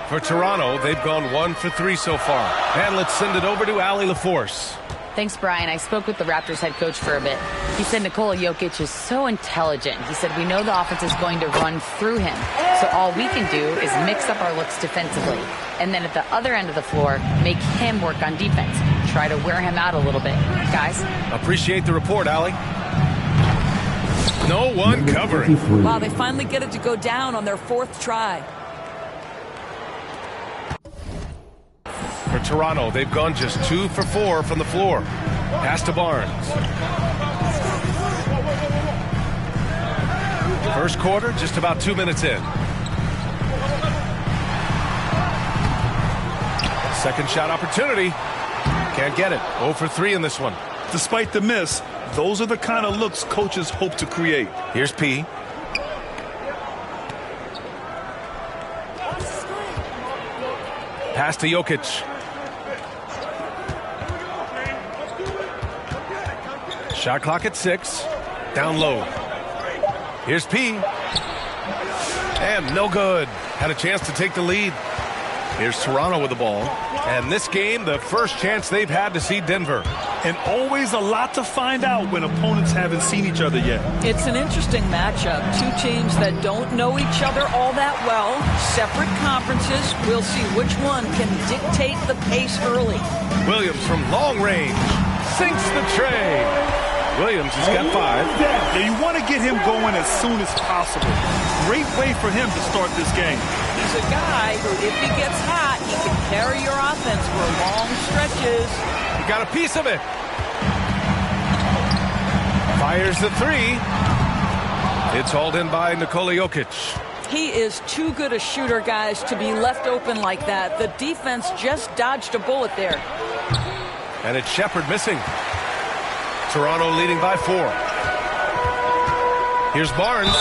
For Toronto, they've gone 1 for 3 so far. And let's send it over to Ali LaForce. Thanks, Brian. I spoke with the Raptors head coach for a bit. He said Nikola Jokic is so intelligent. He said we know the offense is going to run through him. So all we can do is mix up our looks defensively. And then at the other end of the floor, make him work on defense. Try to wear him out a little bit. Guys? Appreciate the report, Ali. No one covering. Wow, they finally get it to go down on their 4th try. For Toronto, they've gone just 2 for 4 from the floor. Pass to Barnes. First quarter, just about 2 minutes in. Second shot opportunity. Can't get it. 0 for 3 in this one. Despite the miss, those are the kind of looks coaches hope to create. Here's P. Pass to Jokic. Shot clock at 6. Down low. Here's P. And no good. Had a chance to take the lead. Here's Toronto with the ball. And this game, the first chance they've had to see Denver. And always a lot to find out when opponents haven't seen each other yet. It's an interesting matchup. Two teams that don't know each other all that well. Separate conferences. We'll see which one can dictate the pace early. Williams from long range sinks the tray. Williams has got 5. Yeah, you want to get him going as soon as possible. Great way for him to start this game. He's a guy who, if he gets hot, he can carry your offense for long stretches. He got a piece of it. Fires the 3. It's hauled in by Nikola Jokic. He is too good a shooter, guys, to be left open like that. The defense just dodged a bullet there. And it's Shepard missing. Toronto leading by 4. Here's Barnes.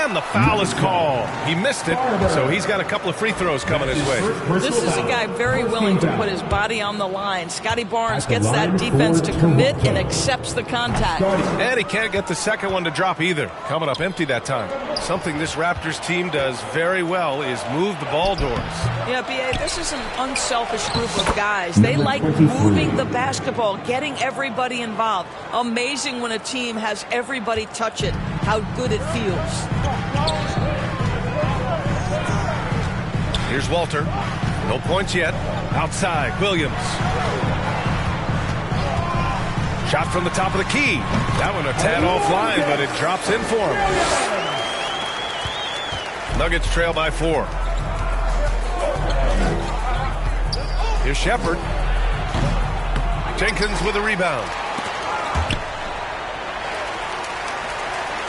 And the foul is called. He missed it, so he's got a couple of free throws coming his way. This is a guy very willing to put his body on the line. Scotty Barnes gets that defense to commit and accepts the contact. And he can't get the second one to drop either. Coming up empty that time. Something this Raptors team does very well is move the ball doors. Yeah, B.A., this is an unselfish group of guys. They like moving the basketball, getting everybody involved. Amazing when a team has everybody touch it, how good it feels. Here's Walter. No points yet. Outside, Williams. Shot from the top of the key. That one a tad offline, but it drops in for him. Nuggets trail by 4. Here's Shepard. Jenkins with a rebound.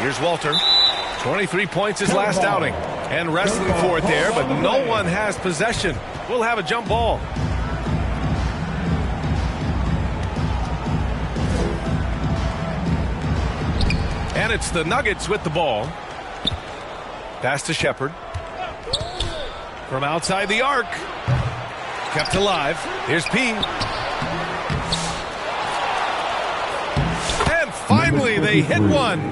Here's Walter. 23 points his last outing. And wrestling for it there, but no one has possession. We'll have a jump ball. And it's the Nuggets with the ball. Pass to Shepard. From outside the arc. Kept alive. Here's P. And finally they hit one.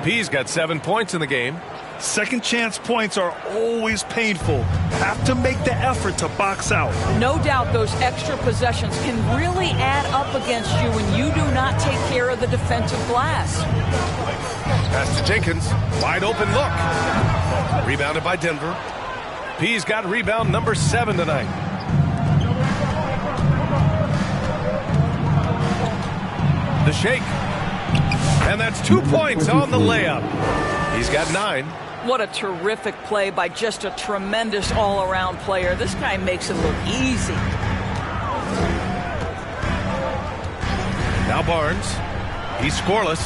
P's got 7 points in the game. Second chance points are always painful. Have to make the effort to box out. No doubt those extra possessions can really add up against you when you do not take care of the defensive glass. Pass to Jenkins. Wide open look. Rebounded by Denver. P's got rebound number 7 tonight. The shake. And that's 2 points on the layup. He's got 9. What a terrific play by just a tremendous all-around player. This guy makes it look easy. Now Barnes. He's scoreless.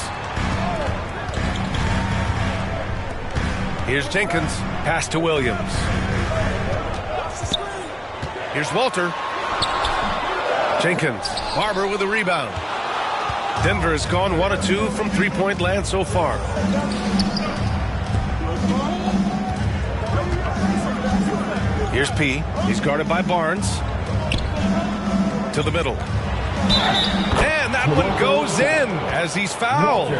Here's Jenkins. Pass to Williams. Here's Walter. Jenkins. Barber with a rebound. Denver has gone 1 of 2 from three-point land so far. Here's P. He's guarded by Barnes. To the middle. And that one goes in as he's fouled.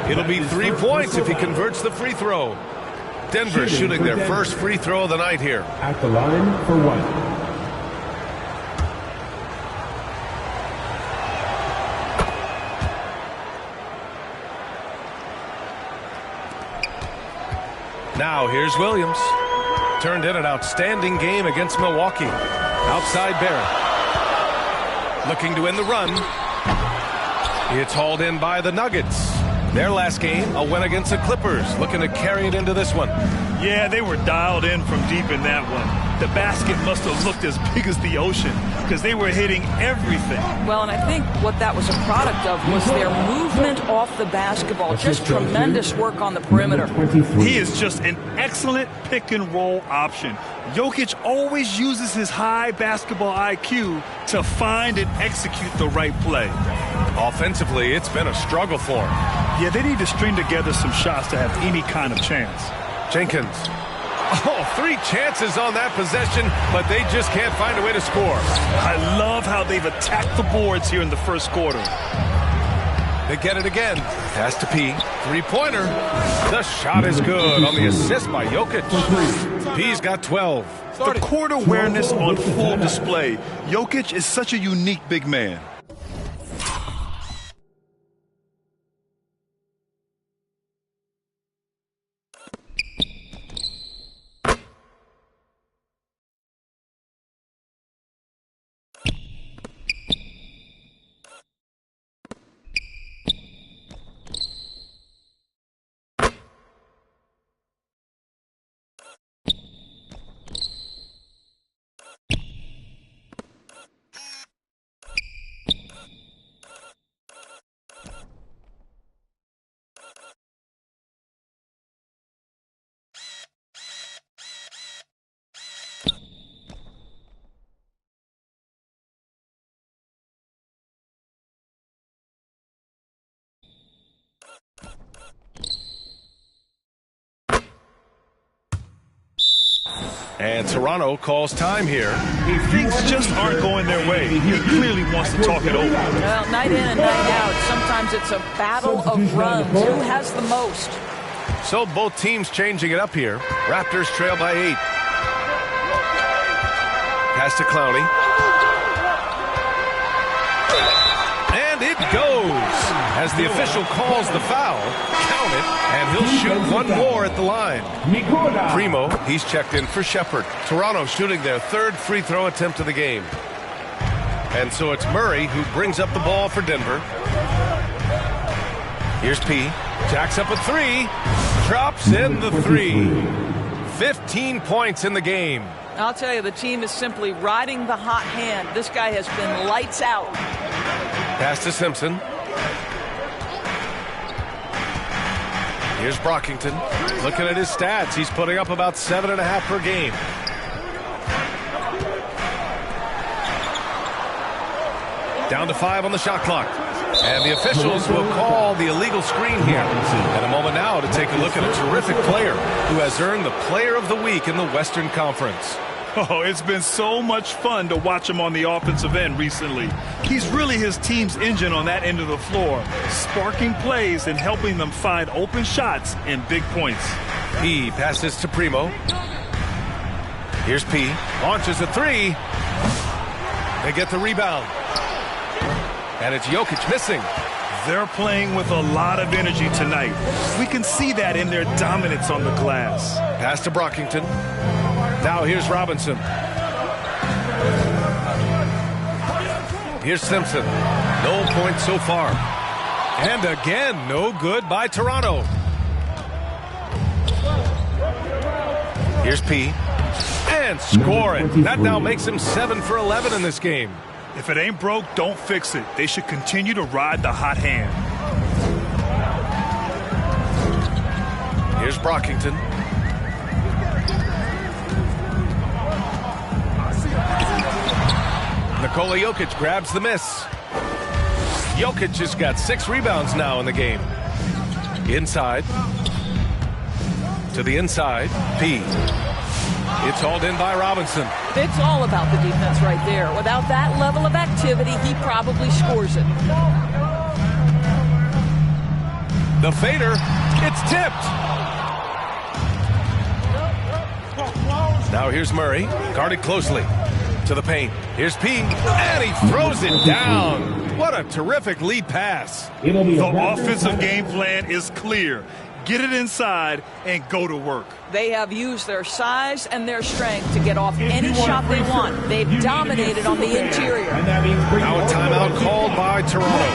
It'll be 3 points if he converts the free throw. Denver shooting their first free throw of the night here. At the line for 1. Now here's Williams. Turned in an outstanding game against Milwaukee. Outside Barrett. Looking to win the run. It's hauled in by the Nuggets. Their last game, a win against the Clippers. Looking to carry it into this one. Yeah, they were dialed in from deep in that one. The basket must have looked as big as the ocean because they were hitting everything. Well, and I think what that was a product of was their movement off the basketball. Just tremendous work on the perimeter. He is just an excellent pick-and-roll option. Jokic always uses his high basketball IQ to find and execute the right play. Offensively, it's been a struggle for him. Yeah, they need to string together some shots to have any kind of chance. Jenkins. Oh, 3 chances on that possession, but they just can't find a way to score. I love how they've attacked the boards here in the first quarter. They get it again. Pass to P. 3-pointer. The shot is good on the assist by Jokic. P's got 12. The court awareness on full display. Jokic is such a unique big man. And Toronto calls time here. Things just aren't going their way. He clearly wants to talk it over. Well, night in and night out, sometimes it's a battle of runs. Who has the most? So both teams changing it up here. Raptors trail by 8. Pass to Clowney. And it goes. As the official calls the foul, count it, and he'll shoot one more at the line. Primo, he's checked in for Shepard. Toronto shooting their third free throw attempt of the game. And so it's Murray who brings up the ball for Denver. Here's P. Jacks up a 3. Drops in the 3. 15 points in the game. I'll tell you, the team is simply riding the hot hand. This guy has been lights out. Pass to Simpson. Here's Brockington. Looking at his stats, he's putting up about 7.5 per game. Down to 5 on the shot clock. And the officials will call the illegal screen here. And a moment now to take a look at a terrific player who has earned the Player of the Week in the Western Conference. Oh, it's been so much fun to watch him on the offensive end recently. He's really his team's engine on that end of the floor, sparking plays and helping them find open shots and big points. He passes to Primo. Here's P. Launches a 3. They get the rebound. And it's Jokic missing. They're playing with a lot of energy tonight. We can see that in their dominance on the glass. Pass to Brockington. Now here's Robinson. Here's Simpson. No points so far. And again, no good by Toronto. Here's P. And score it. That now makes him 7 for 11 in this game. If it ain't broke, don't fix it. They should continue to ride the hot hand. Here's Brockington. Nikola Jokic grabs the miss. Jokic has got 6 rebounds now in the game. Inside. To the inside. P. It's hauled in by Robinson. It's all about the defense right there. Without that level of activity, he probably scores it. The fader. It's tipped. Now here's Murray. Guarded closely. To the paint. Here's P. And he throws it down. What a terrific lead pass. The offensive game plan is clear. Get it inside and go to work. They have used their size and their strength to get off any shot they want. They've dominated on the interior. Now a timeout called by Toronto.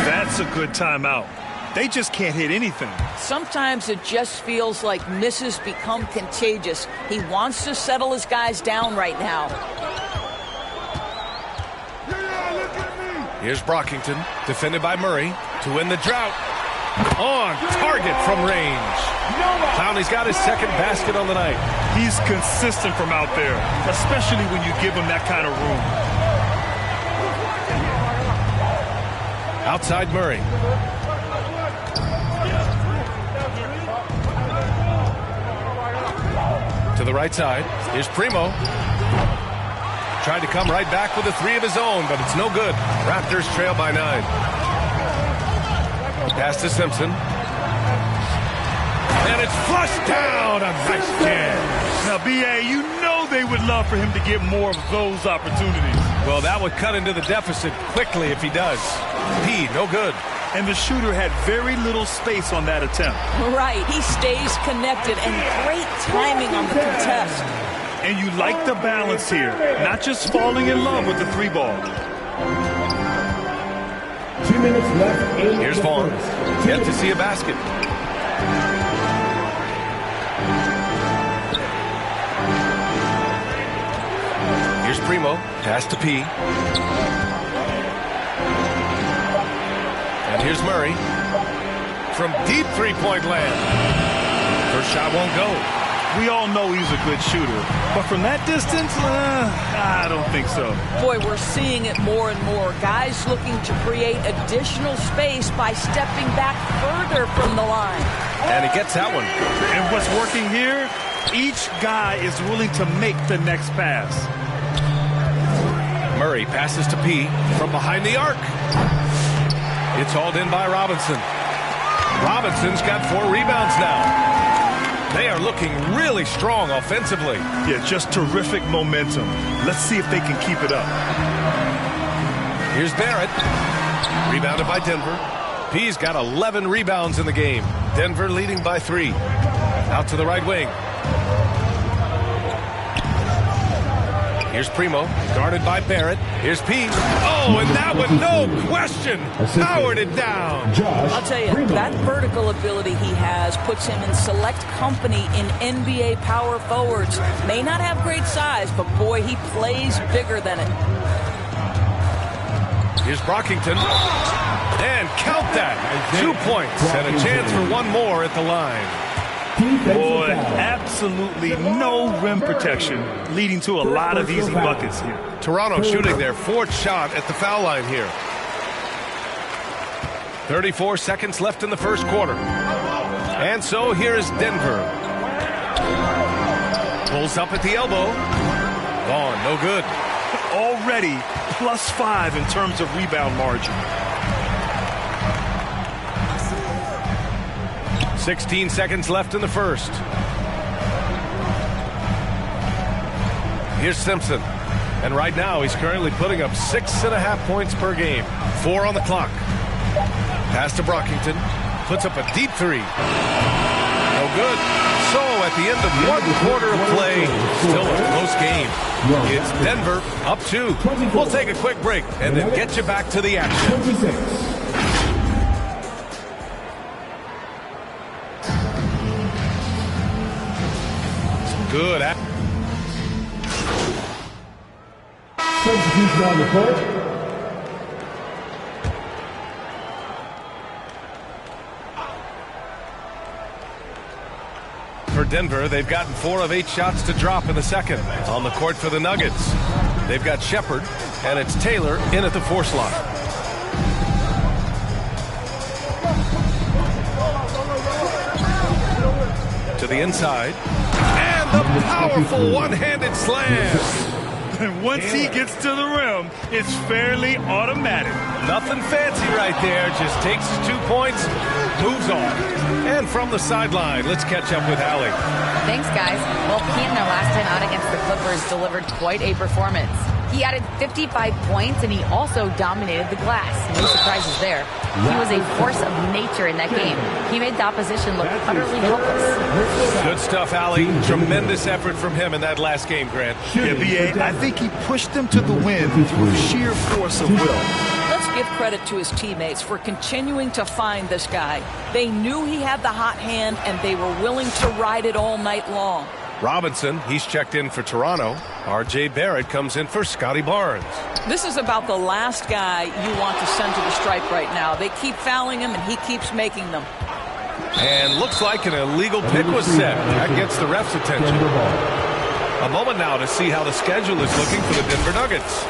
That's a good timeout. They just can't hit anything. Sometimes it just feels like misses become contagious. He wants to settle his guys down right now. Here's Brockington, defended by Murray, to win the drought. On target from range. Clowney's got his second basket on the night. He's consistent from out there, especially when you give him that kind of room. Outside Murray. To the right side. Here's Primo. Tried to come right back with a 3 of his own, but it's no good. Raptors trail by 9. Pass to Simpson. And it's flushed down. A nice jam. Now, B.A., you know they would love for him to get more of those opportunities. Well, that would cut into the deficit quickly if he does. P, no good. And the shooter had very little space on that attempt. Right. He stays connected and great timing on the contest. And you like the balance here. Not just falling in love with the 3 ball. 2 minutes left. Here's Vaughn. Yet to see a basket. Here's Primo. Pass to P. And here's Murray. From deep 3-point land. First shot won't go. We all know he's a good shooter. But from that distance, I don't think so. Boy, we're seeing it more and more. Guys looking to create additional space by stepping back further from the line. And he gets that one. And what's working here? Each guy is willing to make the next pass. Murray passes to P from behind the arc. It's hauled in by Robinson. Robinson's got 4 rebounds now. They are looking really strong offensively. Yeah, just terrific momentum. Let's see if they can keep it up. Here's Barrett. Rebounded by Denver. P's got 11 rebounds in the game. Denver leading by 3. Out to the right wing. Here's Primo, guarded by Barrett. Here's P. Oh, and that one, no question, powered it down. I'll tell you, that vertical ability he has puts him in select company in NBA power forwards. May not have great size, but boy, he plays bigger than it. Here's Brockington. And count that. 2 points and a chance for one more at the line. Boy, absolutely no rim protection, leading to a lot of easy buckets here. Toronto shooting their 4th shot at the foul line here. 34 seconds left in the first quarter. And so here is Denver. Pulls up at the elbow. Gone, no good. Already +5 in terms of rebound margin. 16 seconds left in the first. Here's Simpson. And right now, he's currently putting up 6.5 points per game. 4 on the clock. Pass to Brockington. Puts up a deep 3. No good. So, at the end of 1 quarter of play, still a close game. It's Denver up 2. We'll take a quick break and then get you back to the action. Good. Substitution on the court. For Denver, they've gotten 4 of 8 shots to drop in the second. On the court for the Nuggets, they've got Shepard, and it's Taylor in at the 4 slot. To the inside. The powerful one-handed slam. And once he gets to the rim, it's fairly automatic. Nothing fancy right there. Just takes his 2 points, moves on. And from the sideline, let's catch up with Allie. Thanks, guys. Well, P in their last time out against the Clippers delivered quite a performance. He added 55 points, and he also dominated the glass. No surprises there. He was a force of nature in that game. He made the opposition look utterly helpless. Good stuff, Allie. Tremendous effort from him in that last game, Grant. Yeah, B.A., I think he pushed them to the win through sheer force of will. Let's give credit to his teammates for continuing to find this guy. They knew he had the hot hand, and they were willing to ride it all night long. Robinson, he's checked in for Toronto. R.J. Barrett comes in for Scotty Barnes. This is about the last guy you want to send to the stripe right now. They keep fouling him, and he keeps making them. And looks like an illegal pick was set. That gets the ref's attention. A moment now to see how the schedule is looking for the Denver Nuggets.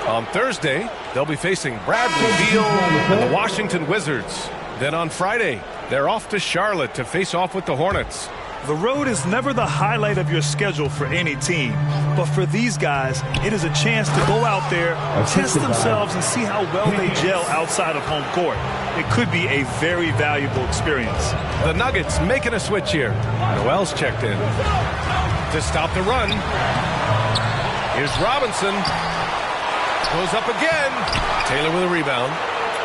On Thursday, they'll be facing Bradley Beal and the Washington Wizards. Then on Friday, they're off to Charlotte to face off with the Hornets. The road is never the highlight of your schedule for any team. But for these guys, it is a chance to go out there, test themselves, and see how well they gel outside of home court. It could be a very valuable experience. The Nuggets making a switch here. Noel's checked in. To stop the run, here's Robinson. Goes up again. Taylor with a rebound.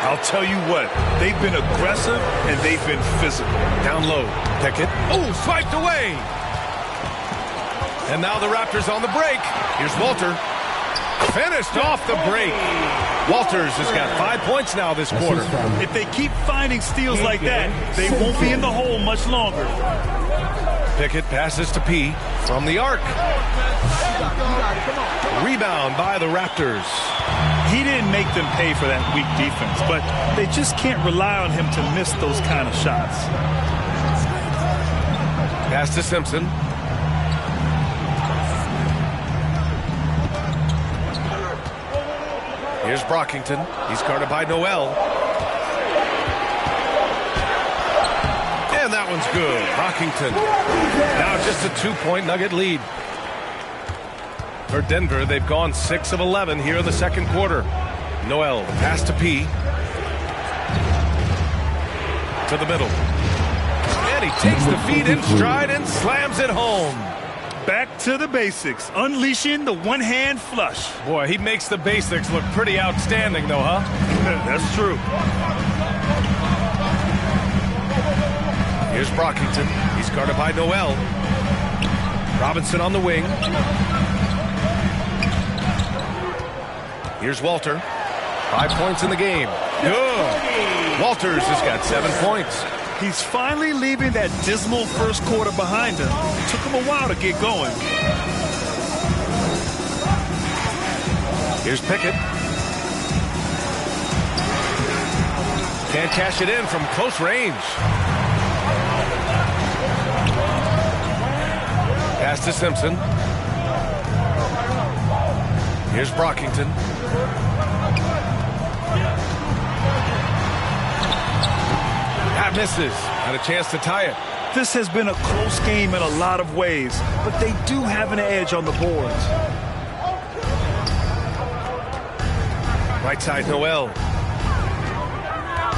I'll tell you what, they've been aggressive and they've been physical. Down low, Pickett. Oh, swiped away. And now the Raptors on the break. Here's Walter. Finished off the break. Walters has got 5 points now this quarter. If they keep finding steals like that, they won't be in the hole much longer. Pickett passes to P from the arc. Rebound by the Raptors. He didn't make them pay for that weak defense, but they just can't rely on him to miss those kind of shots. Pass to Simpson. Here's Brockington. He's guarded by Noel. And that That one's good. Brockington. Now just a 2-point Nugget lead. For Denver, they've gone 6 of 11 here in the second quarter. Noel, pass to P. To the middle. And he takes the feed in stride and slams it home. Back to the basics, unleashing the one-hand flush. Boy, he makes the basics look pretty outstanding, though, huh? That's true. Here's Brockington. He's guarded by Noel. Robinson on the wing. Here's Walter. 5 points in the game. Good. Walters has got 7 points. He's finally leaving that dismal first quarter behind him. It took him a while to get going. Here's Pickett. Can't cash it in from close range. Pass to Simpson. Here's Brockington. That misses. Had a chance to tie it. This has been a close game in a lot of ways, but they do have an edge on the boards. Right side, Noel.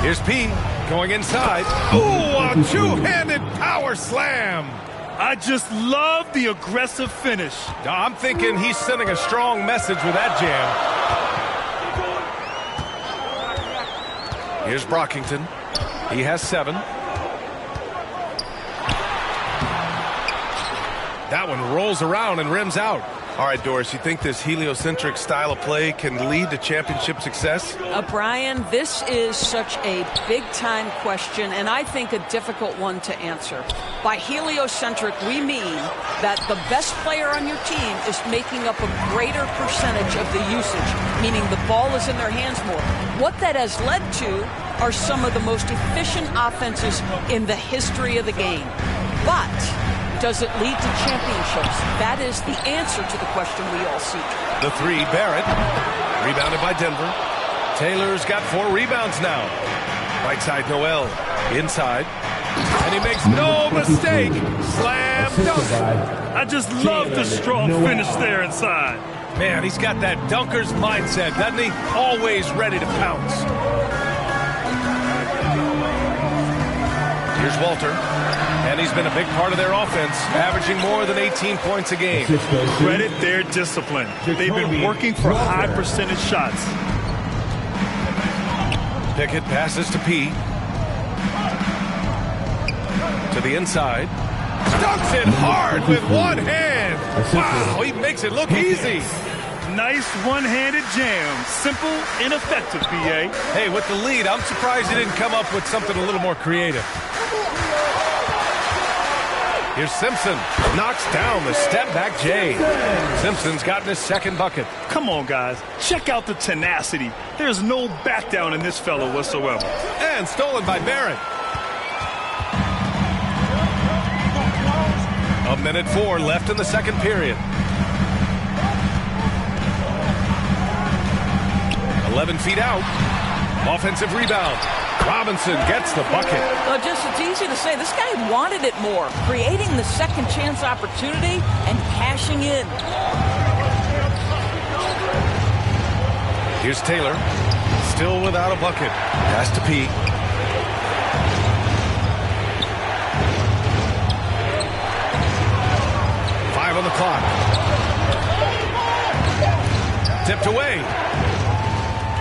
Here's P going inside. Ooh, a two-handed power slam. I just love the aggressive finish. I'm thinking he's sending a strong message with that jam. Here's Brockington. He has 7. That one rolls around and rims out. All right, Doris, you think this heliocentric style of play can lead to championship success? Brian, this is such a big-time question, and I think a difficult one to answer. By heliocentric, we mean that the best player on your team is making up a greater percentage of the usage, meaning the ball is in their hands more. What that has led to are some of the most efficient offenses in the history of the game. But does it lead to championships? That is the answer to the question we all seek. The 3, Barrett. Rebounded by Denver. Taylor's got 4 rebounds now. Right side, Noel. Inside. And he makes no mistake. Slam dunk. I just love the strong finish there inside. Man, he's got that dunker's mindset, doesn't he? Always ready to pounce. Here's Walter. And he's been a big part of their offense, averaging more than 18 points a game. Credit their discipline. They've been working for high percentage shots. Pickett passes to P. To the inside. Dunks it hard with one hand. Wow, he makes it look easy. Nice one-handed jam. Simple and effective, B.A. Hey, with the lead, I'm surprised he didn't come up with something a little more creative. Here's Simpson. Knocks down the step-back J. Simpson's gotten his second bucket. Come on, guys. Check out the tenacity. There's no back down in this fellow whatsoever. And stolen by Barrett. 1:04 left in the second period. 11 feet out. Offensive rebound. Robinson gets the bucket. Well, it's easy to say. This guy wanted it more, creating the second chance opportunity and cashing in. Here's Taylor. Still without a bucket. Pass to P. On the clock. Tipped away.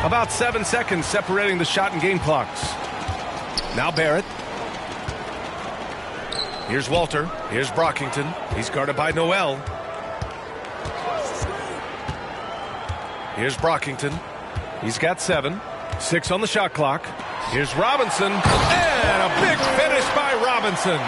About 7 seconds separating the shot and game clocks. Now Barrett. Here's Walter. Here's Brockington. He's guarded by Noel. Here's Brockington. He's got 7. 6 on the shot clock. Here's Robinson. And a big finish by Robinson.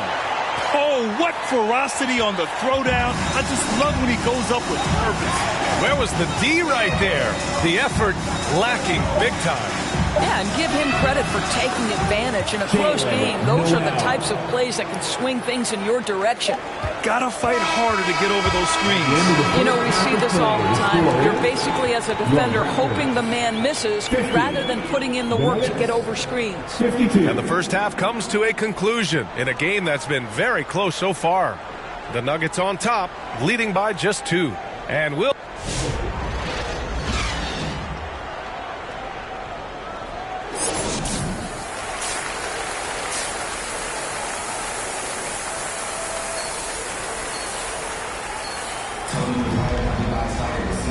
Oh, what ferocity on the throwdown. I just love when he goes up with purpose. Where was the D right there? The effort lacking big time. Yeah, and give him credit for taking advantage. In a close game, those are the types of plays that can swing things in your direction. Gotta fight harder to get over those screens. You know, we see this all the time. You're basically, as a defender, hoping the man misses rather than putting in the work to get over screens. And the first half comes to a conclusion in a game that's been very close so far. The Nuggets on top, leading by just 2. And we'll...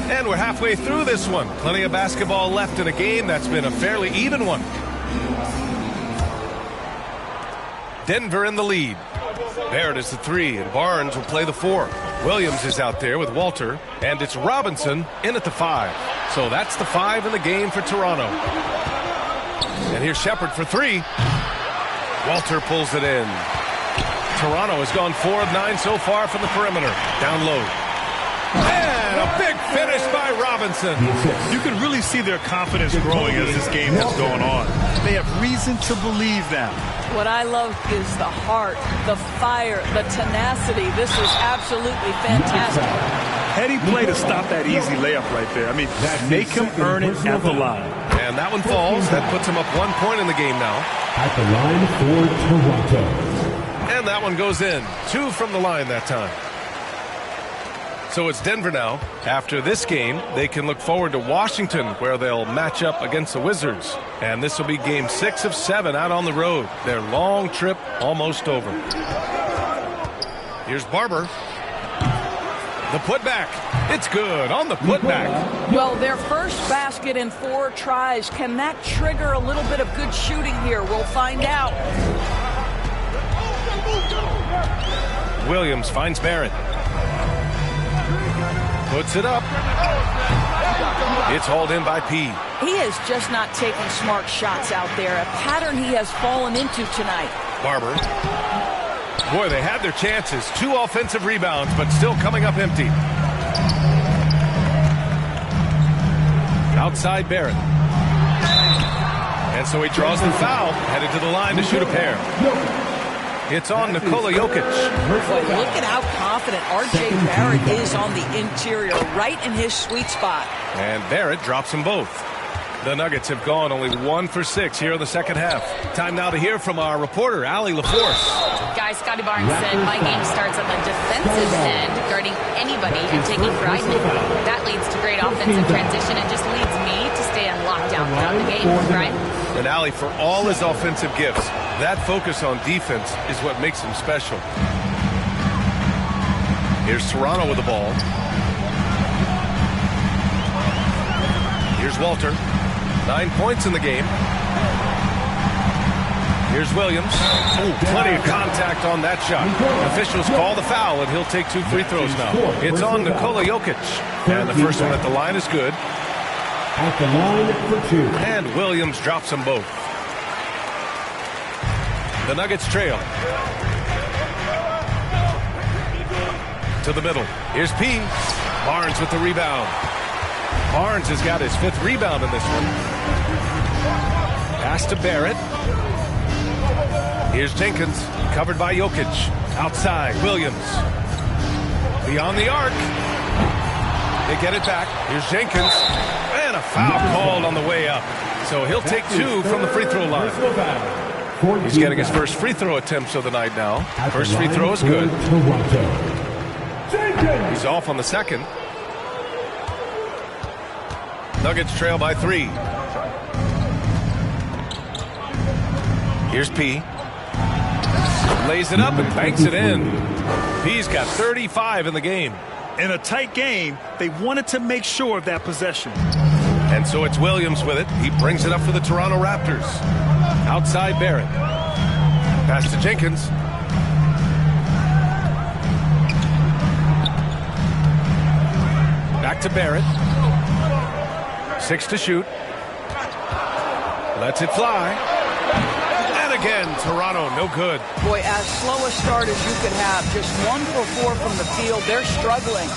And we're halfway through this one. Plenty of basketball left in a game that's been a fairly even one. Denver in the lead. Barrett is the 3, and Barnes will play the 4. Williams is out there with Walter, and it's Robinson in at the 5. So that's the 5 in the game for Toronto. And here's Shepard for 3. Walter pulls it in. Toronto has gone 4 of 9 so far from the perimeter. Down low. And a big finish by Robinson. You can really see their confidence growing as this game has gone on. They have reason to believe that. What I love is the heart, the fire, the tenacity. This is absolutely fantastic. Heady play to stop that easy layup right there. I mean, make him earn it at the line. And that one falls. That puts him up 1 point in the game now. At the line for Toronto. And that one goes in. 2 from the line that time. So it's Denver now. After this game, they can look forward to Washington, where they'll match up against the Wizards. And this will be game 6 of 7 out on the road. Their long trip almost over. Here's Barber. The putback. It's good on the putback. Well, their first basket in 4 tries. Can that trigger a little bit of good shooting here? We'll find out. Williams finds Barrett. Puts it up. It's hauled in by P. He is just not taking smart shots out there. A pattern he has fallen into tonight. Barber. Boy, they had their chances. 2 offensive rebounds, but still coming up empty. Outside Barrett. And so he draws the foul, headed to the line to shoot a pair. It's on Nikola Jokic. Boy, look at how confident R.J. Barrett is on the interior, right in his sweet spot. And Barrett drops them both. The Nuggets have gone only 1 for 6 here in the second half. Time now to hear from our reporter, Allie LaForce. Guys, Scotty Barnes said, my game starts on the defensive end, guarding anybody and taking pride in it. That leads to great offensive transition and just leads me to stay on lockdown throughout the game, right? And Allie, for all his offensive gifts, that focus on defense is what makes him special. Here's Toronto with the ball. Here's Walter. 9 points in the game. Here's Williams. Ooh, plenty of contact on that shot. Officials call the foul, and he'll take 2 free throws now. It's on Nikola Jokic. And the first one at the line is good. At the line for 2. And Williams drops them both. The Nuggets trail. To the middle. Here's P. Barnes with the rebound. Barnes has got his 5th rebound in this one. Pass to Barrett. Here's Jenkins, covered by Jokic. Outside, Williams. Beyond the arc. They get it back. Here's Jenkins. And a foul called on the way up. So he'll take 2 from the free throw line. He's getting his first free throw attempts of the night now. First free throw is good. He's off on the second. Nuggets trail by 3. Here's P. Lays it up and banks it in. P's got 35 in the game. In a tight game, they wanted to make sure of that possession. And so it's Williams with it. He brings it up for the Toronto Raptors. Outside Barrett. Pass to Jenkins. Back to Barrett. 6 to shoot. Lets it fly. And again, Toronto, no good. Boy, as slow a start as you could have. Just 1 for 4 from the field. They're struggling.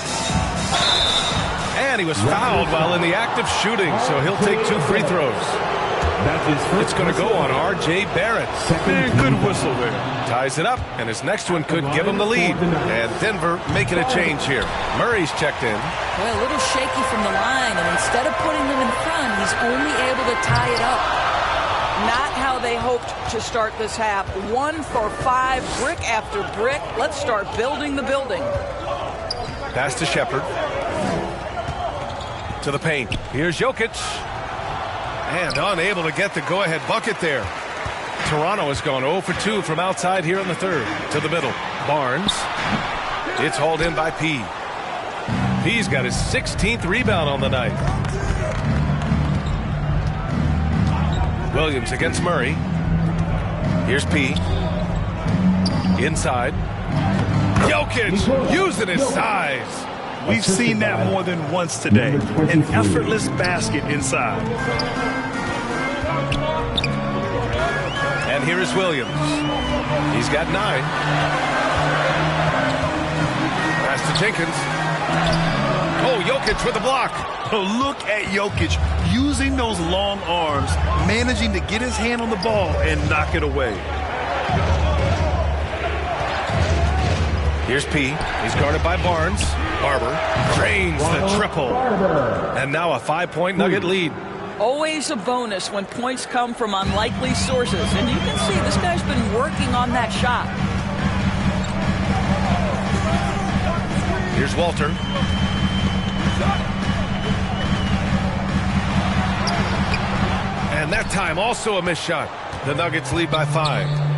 And he was fouled while in the act of shooting, so he'll take 2 free throws. It's going to go on R.J. Barrett. Man, good whistle there. Ties it up, and his next one could give him the lead. And Denver making a change here. Murray's checked in. Well, a little shaky from the line, and instead of putting them in front, he's only able to tie it up. Not how they hoped to start this half. 1 for 5, brick after brick. Let's start building the building. Pass to Shepard. To the paint. Here's Jokic. And unable to get the go-ahead bucket there. Toronto has gone 0 for 2 from outside here in the third. To the middle. Barnes. It's hauled in by P. P's got his 16th rebound on the night. Williams against Murray. Here's P. Inside. Jokic using his size. We've seen that more than once today. An effortless basket inside. And here is Williams. He's got 9. Pass to Jenkins. Oh, Jokic with the block. Oh, look at Jokic using those long arms, managing to get his hand on the ball and knock it away. Here's P. He's guarded by Barnes. Barber drains the triple. And now a 5-point Nugget lead. Always a bonus when points come from unlikely sources. And you can see this guy's been working on that shot. Here's Walter. And that time also a missed shot. The Nuggets lead by 5.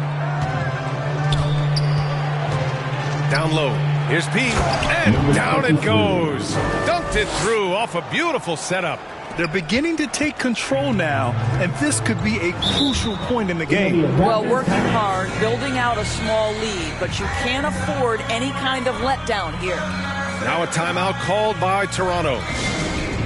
Down low. Here's P. And down it goes. Dunked it through off a beautiful setup. They're beginning to take control now, and this could be a crucial point in the game. Well, working hard, building out a small lead, but you can't afford any kind of letdown here. Now a timeout called by Toronto.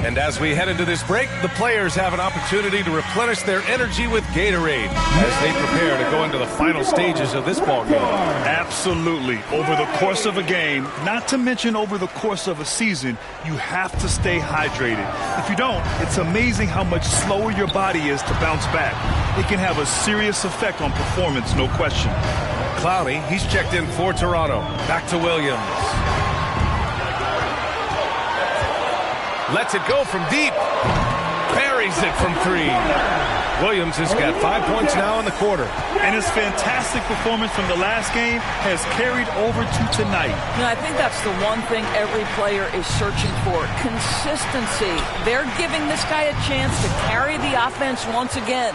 And as we head into this break, the players have an opportunity to replenish their energy with Gatorade as they prepare to go into the final stages of this ballgame. Absolutely. Over the course of a game, not to mention over the course of a season, you have to stay hydrated. If you don't, it's amazing how much slower your body is to bounce back. It can have a serious effect on performance, no question. Clowney, he's checked in for Toronto. Back to Williams. Lets it go from deep. Buries it from 3. Williams has got 5 points now in the quarter. And his fantastic performance from the last game has carried over to tonight. You know, I think that's the one thing every player is searching for. Consistency. They're giving this guy a chance to carry the offense once again.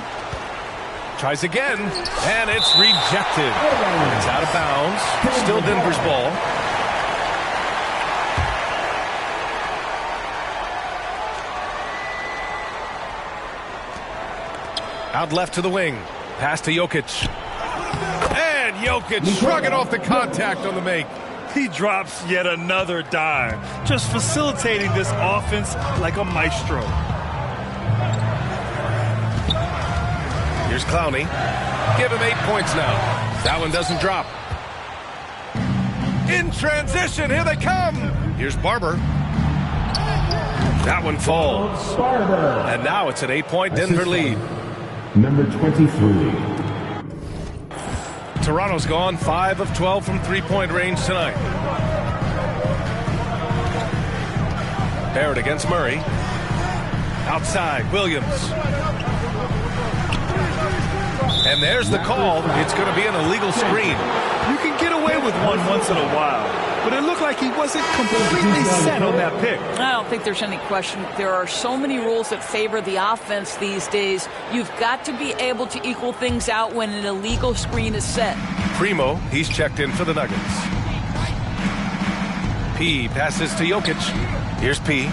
Tries again, and it's rejected. It's out of bounds. Still Denver's ball. Out left to the wing. Pass to Jokic. And Jokic shrugging off the contact on the make. He drops yet another dime, just facilitating this offense like a maestro. Here's Clowney. Give him 8 points now. That one doesn't drop. In transition, here they come. Here's Barber. That one falls. And now it's an 8-point Denver lead. Number 23. Toronto's gone 5 of 12 from three-point range tonight. Barrett against Murray. Outside, Williams. And there's the call. It's going to be an illegal screen. You can get away with one once in a while, but it looked like he wasn't completely set on that pick. I don't think there's any question. There are so many rules that favor the offense these days. You've got to be able to equal things out when an illegal screen is set. Primo, he's checked in for the Nuggets. P passes to Jokic. Here's P.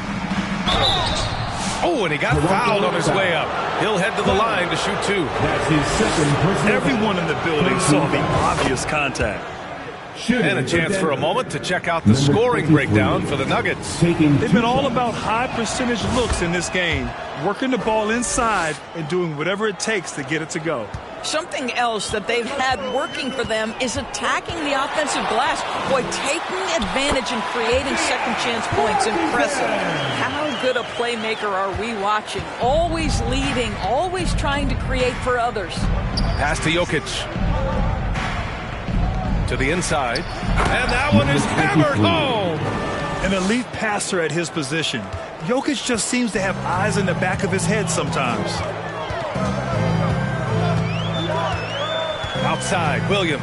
Oh, and he got fouled on his way up. He'll head to the line to shoot 2. That's his second personal. Everyone in the building saw the obvious contact. And a chance for a moment to check out the scoring breakdown for the Nuggets. They've been all about high percentage looks in this game, working the ball inside and doing whatever it takes to get it to go. Something else that they've had working for them is attacking the offensive glass. Boy, taking advantage and creating second chance points. Impressive. How good a playmaker are we watching? Always leading, always trying to create for others. Pass to Jokic. To the inside. And that one is hammered home. An elite passer at his position. Jokic just seems to have eyes in the back of his head sometimes. Outside, Williams.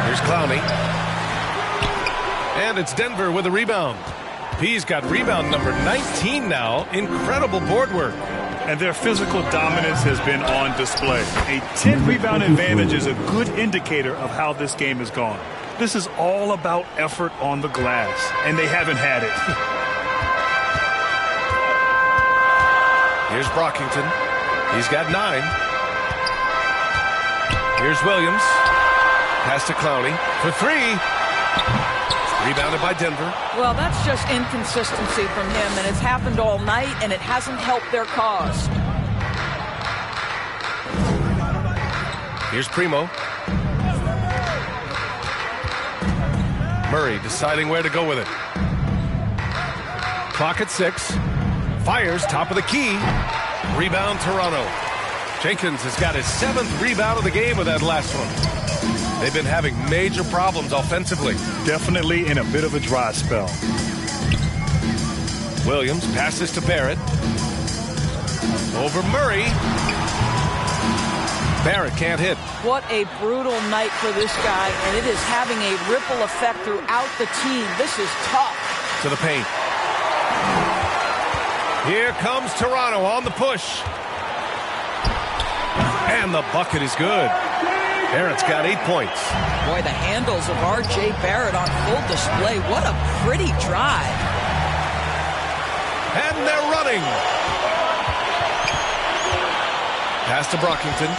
Here's Clowney. And it's Denver with a rebound. P's got rebound number 19 now. Incredible board work. And their physical dominance has been on display. A 10-rebound advantage is a good indicator of how this game has gone. This is all about effort on the glass, and they haven't had it. Here's Brockington. He's got 9. Here's Williams. Pass to Clowney for 3. Rebounded by Denver. Well, that's just inconsistency from him, and it's happened all night, and it hasn't helped their cause. Here's Primo. Murray deciding where to go with it. Clock at 6. Fires top of the key. Rebound Toronto. Jenkins has got his 7th rebound of the game with that last one. They've been having major problems offensively. Definitely in a bit of a dry spell. Williams passes to Barrett. Over Murray. Barrett can't hit. What a brutal night for this guy, and it is having a ripple effect throughout the team. This is tough. To the paint. Here comes Toronto on the push. And the bucket is good. Barrett's got 8 points. Boy, the handles of R.J. Barrett on full display. What a pretty drive. And they're running. Pass to Brockington.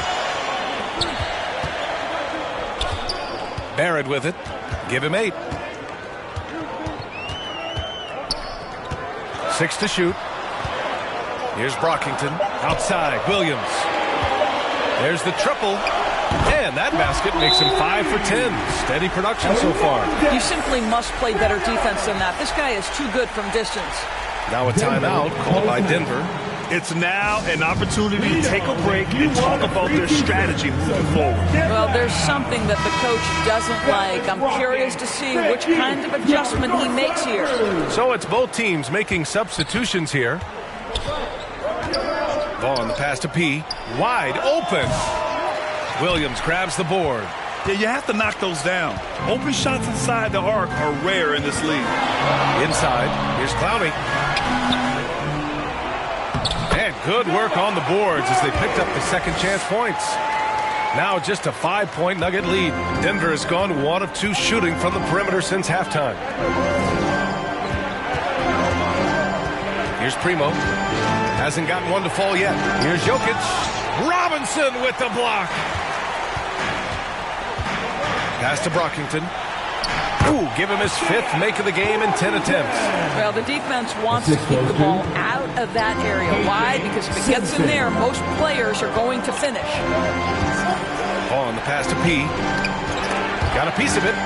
Barrett with it. Give him 8. 6 to shoot. Here's Brockington. Outside, Williams. There's the triple. And that basket makes him 5 for 10. Steady production so far. You simply must play better defense than that. This guy is too good from distance. Now a timeout called by Denver. It's now an opportunity to take a break and talk about their strategy moving forward. Well, there's something that the coach doesn't like. I'm curious to see which kind of adjustment he makes here. So it's both teams making substitutions here. Vaughn, the pass to P. Wide open. Williams grabs the board. Yeah, you have to knock those down. Open shots inside the arc are rare in this league. Inside, here's Clowney. And good work on the boards as they picked up the second chance points. Now just a 5-point Nugget lead. Denver has gone 1 of 2 shooting from the perimeter since halftime. Here's Primo. Hasn't gotten one to fall yet. Here's Jokic. Robinson with the block. Pass to Brockington. Ooh, give him his 5th make of the game in 10 attempts. Well, the defense wants to keep the ball out of that area. Why? Because if it gets in there, most players are going to finish. On the pass to P. Got a piece of it.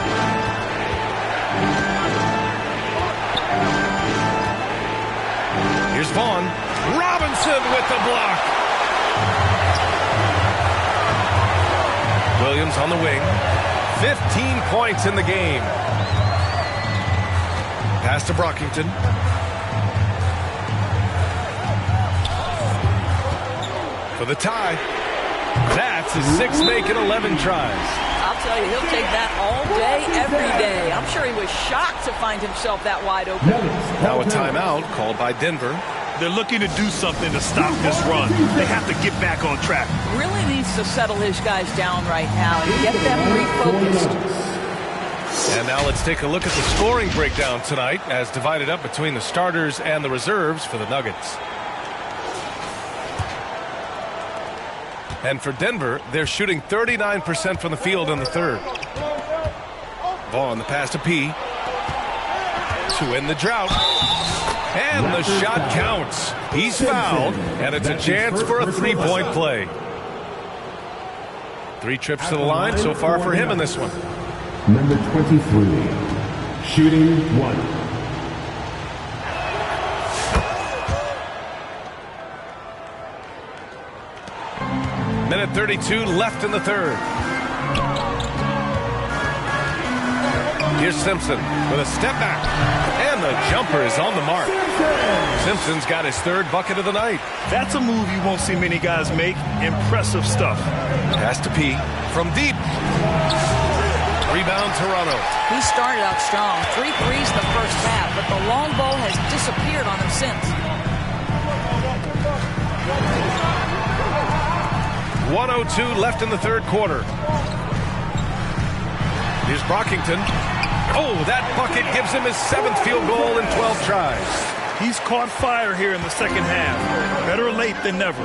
Here's Vaughn. Robinson with the block. Williams on the wing. 15 points in the game. Pass to Brockington. For the tie. That's his 6th make in 11 tries. I'll tell you, he'll take that all day, every day. I'm sure he was shocked to find himself that wide open. Now a timeout called by Denver. They're looking to do something to stop this run. They have to get back on track. Really needs to settle his guys down right now and get them refocused. And now let's take a look at the scoring breakdown tonight as divided up between the starters and the reserves for the Nuggets. And for Denver, they're shooting 39% from the field in the third. Vaughn, the pass to P. To end the drought. And the shot counts. He's fouled, and it's a chance for a 3-point play. 3 trips to the line so far for him in this one. Number 23. Shooting 1. Minute 32 left in the third. Here's Simpson with a step back. And the jumper is on the mark. Simpson's got his third bucket of the night. That's a move you won't see many guys make. Impressive stuff. Pass to P from deep. Rebound Toronto. He started out strong. 3 threes in the first half, but the long ball has disappeared on him since. 1:02 left in the third quarter. Here's Brockington. Oh, that bucket gives him his 7th field goal in 12 tries. He's caught fire here in the second half. Better late than never.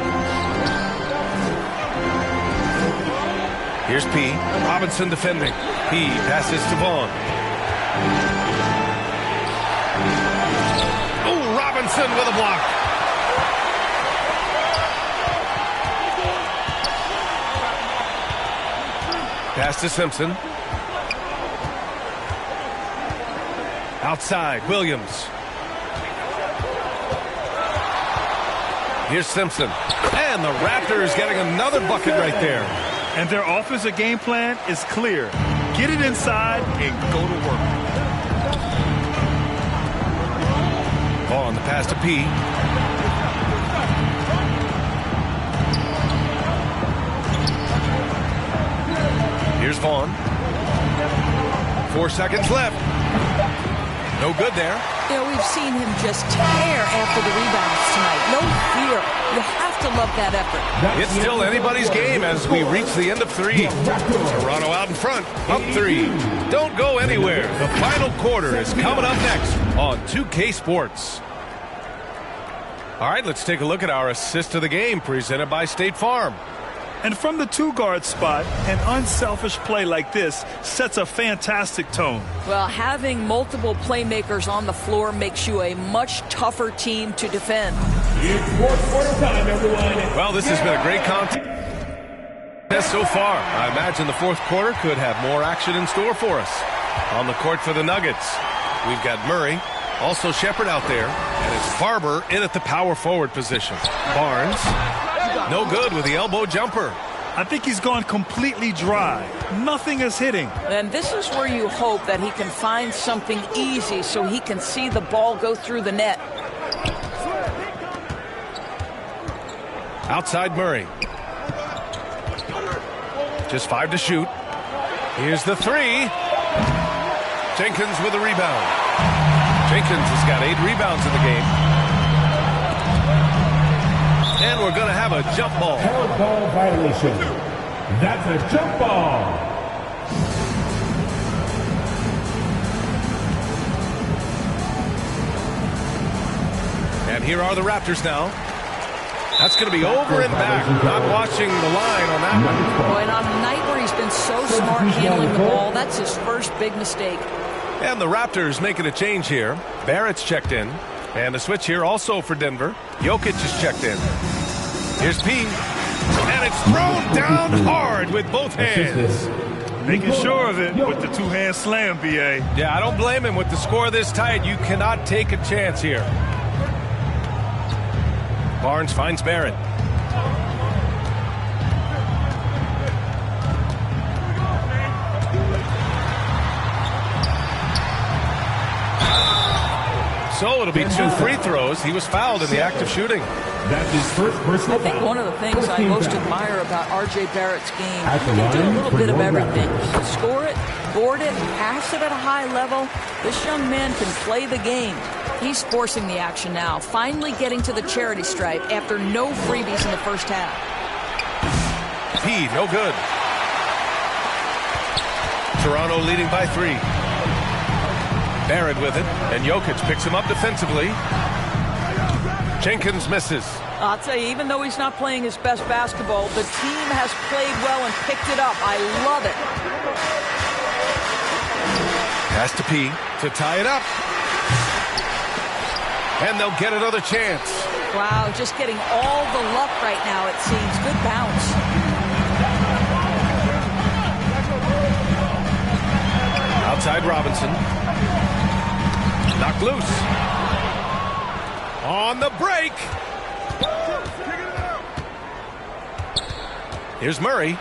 Here's P. Robinson defending. P passes to Vaughn. Oh, Robinson with a block. Pass to Simpson. Outside, Williams. Here's Simpson. And the Raptors getting another bucket right there. And their offensive game plan is clear. Get it inside and go to work. On the pass to P. Here's Vaughn. 4 seconds left. No good there. You know, we've seen him just tear after the rebounds tonight. No fear. You have to love that effort. It's still anybody's game as we reach the end of 3. Toronto out in front, up 3. Don't go anywhere. The final quarter is coming up next on 2K Sports. All right, let's take a look at our assist of the game presented by State Farm. And from the 2-guard spot, an unselfish play like this sets a fantastic tone. Well, having multiple playmakers on the floor makes you a much tougher team to defend. It's fourth quarter time, everyone. Well, this has been a great contest so far. I imagine the fourth quarter could have more action in store for us. On the court for the Nuggets, we've got Murray, also Shepherd out there, and it's Barber in at the power forward position. Barnes. No good with the elbow jumper. I think he's gone completely dry. Nothing is hitting. And this is where you hope that he can find something easy so he can see the ball go through the net. Outside Murray. Just 5 to shoot. Here's the 3. Jenkins with a rebound. Jenkins has got 8 rebounds in the game. And we're going to have a jump ball. Held ball violation. That's a jump ball. And here are the Raptors now. That's going to be over and back. Not watching the line on that one. Oh, and on a night where he's been so smart handling the ball, that's his first big mistake. And the Raptors making a change here. Barrett's checked in. And a switch here also for Denver. Jokic is checked in. Here's P. And it's thrown down hard with both hands. Making sure of it with the 2-hand slam, B.A. Yeah, I don't blame him with the score this tight. You cannot take a chance here. Barnes finds Barrett. So it'll be 2 free throws. He was fouled in the act of shooting. That's his first personal foul. I think one of the things I most admire about R.J. Barrett's game, he can do a little bit of everything. He can score it, board it, pass it at a high level. This young man can play the game. He's forcing the action now, finally getting to the charity stripe after no freebies in the first half. P, no good. Toronto leading by 3. Barrett with it, and Jokic picks him up defensively. Jenkins misses. I'll tell you, even though he's not playing his best basketball, the team has played well and picked it up. I love it. Pass to P to tie it up. And they'll get another chance. Wow, just getting all the luck right now, it seems. Good bounce. Outside Robinson. Knocked loose. On the break. Here's Murray.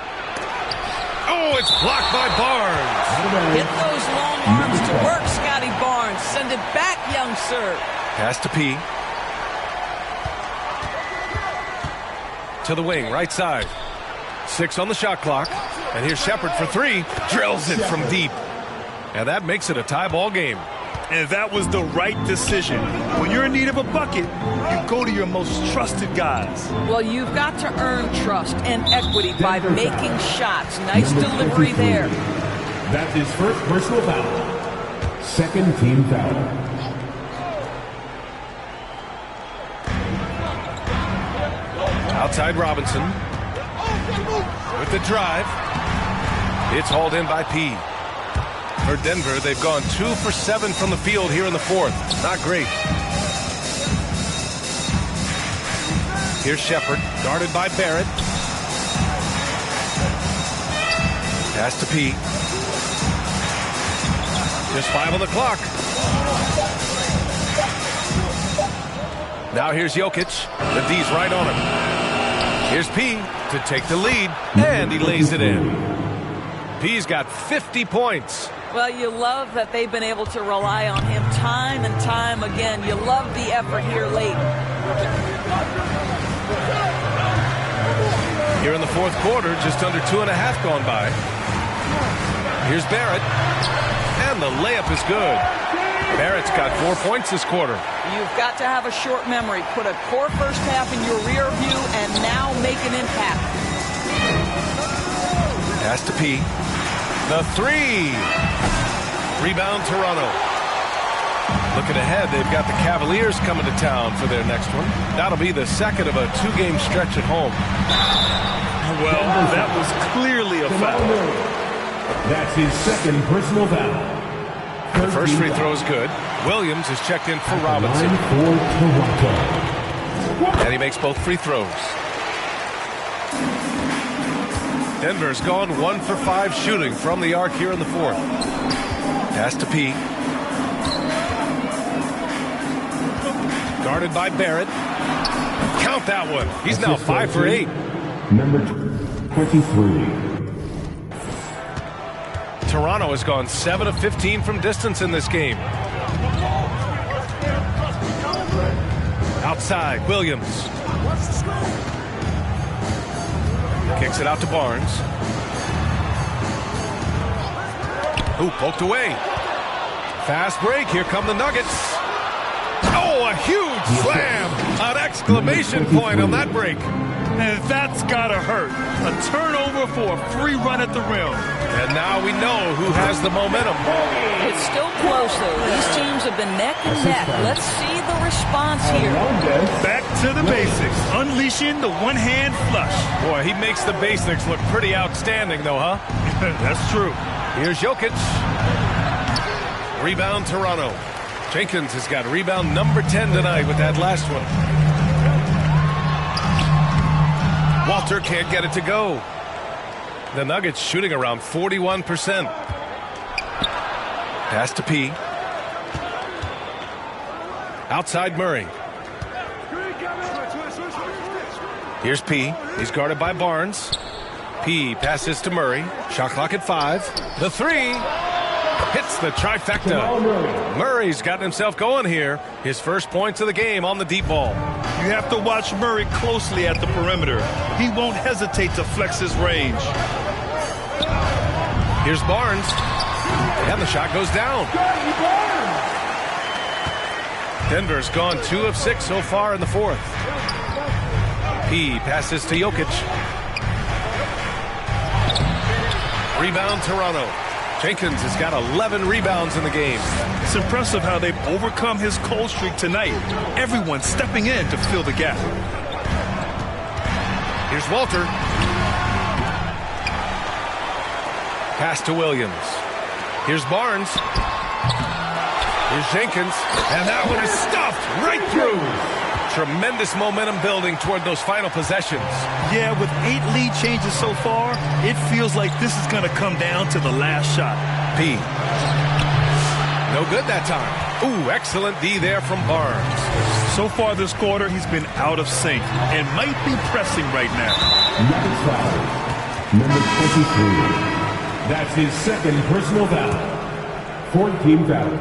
Oh, it's blocked by Barnes. Get those long arms to work, Scotty Barnes. Send it back, young sir. Pass to P. To the wing, right side. 6 on the shot clock. And here's Shepard for 3. Drills it from deep. And that makes it a tie ball game. And that was the right decision. When you're in need of a bucket, you go to your most trusted guys. Well, you've got to earn trust and equity by making shots. Nice delivery there. That's his first personal foul. Second team foul. Outside Robinson. With the drive. It's hauled in by P. For Denver, they've gone 2 for 7 from the field here in the fourth. Not great. Here's Shepard, guarded by Barrett. Pass to P. Just 5 on the clock. Now here's Jokic. The D's right on him. Here's P to take the lead, and he lays it in. P's got 50 points. Well, you love that they've been able to rely on him time and time again. You love the effort here late. Here in the fourth quarter, just under 2.5 gone by. Here's Barrett. And the layup is good. Barrett's got 4 points this quarter. You've got to have a short memory. Put a core first half in your rear view and now make an impact. Pass to P. The 3. Rebound, Toronto. Looking ahead, they've got the Cavaliers coming to town for their next one. That'll be the second of a 2-game stretch at home. Well, that was clearly a foul. That's his second personal foul. The first free throw is good. Williams is checked in for Robinson. And he makes both free throws. Denver's gone 1 for 5 shooting from the arc here in the fourth. Pass to P. Guarded by Barrett. Count that one. He's now 5 for 8. Number 23. Toronto has gone 7 of 15 from distance in this game. Outside, Williams. Kicks it out to Barnes. Ooh, poked away. Fast break. Here come the Nuggets. Oh, a huge slam. An exclamation point on that break. And that's gotta hurt. A turnover for a free run at the rim. And now we know who has the momentum. It's still close, though. These teams have been neck and neck. Let's see the response here. Back to the basics. Unleashing the one-hand flush. Boy, he makes the basics look pretty outstanding, though, huh? That's true. Here's Jokic. Rebound, Toronto. Jenkins has got rebound number 10 tonight with that last one. Walter can't get it to go. The Nuggets shooting around 41%. Pass to P. Outside Murray. Here's P. He's guarded by Barnes. P passes to Murray. Shot clock at 5. The 3. Hits the trifecta. Murray's gotten himself going here. His first points of the game on the deep ball. You have to watch Murray closely at the perimeter. He won't hesitate to flex his range. Here's Barnes. And the shot goes down. Denver's gone 2 of 6 so far in the fourth. P passes to Jokic. Rebound, Toronto. Jenkins has got 11 rebounds in the game. It's impressive how they've overcome his cold streak tonight. Everyone stepping in to fill the gap. Here's Walter. Pass to Williams. Here's Barnes. Here's Jenkins. And that one is stuffed right through. Tremendous momentum building toward those final possessions. Yeah, with 8 lead changes so far, it feels like this is going to come down to the last shot. P. No good that time. Ooh, excellent D there from Barnes. So far this quarter, he's been out of sync and might be pressing right now. Next foul, number 23. That's his second personal foul. 14 foul.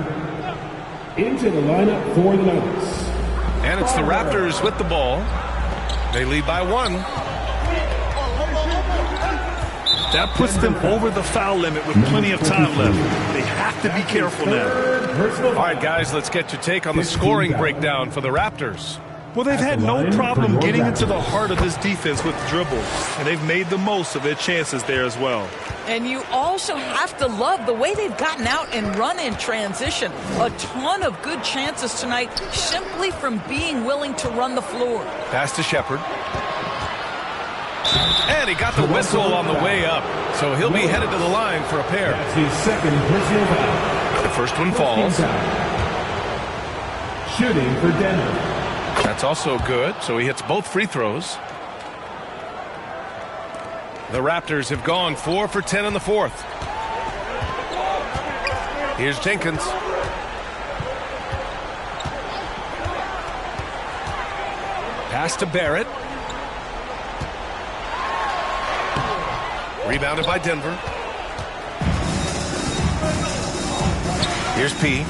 Into the lineup for the Nuggets. And it's the Raptors with the ball. They lead by 1. That puts them over the foul limit with plenty of time left. They have to be careful now. All right, guys, let's get your take on the scoring breakdown for the Raptors. Well, they've had no problem getting into the heart of this defense with dribbles, and they've made the most of their chances there as well. And you also have to love the way they've gotten out and run in transition. A ton of good chances tonight simply from being willing to run the floor. Pass to Shepherd. And he got the whistle on the way up, so he'll be headed to the line for a pair. That's his second personal foul. The first one falls. Shooting for Denver. That's also good, so he hits both free throws. The Raptors have gone 4 for 10 in the fourth. Here's Jenkins. Pass to Barrett. Rebounded by Denver. Here's P.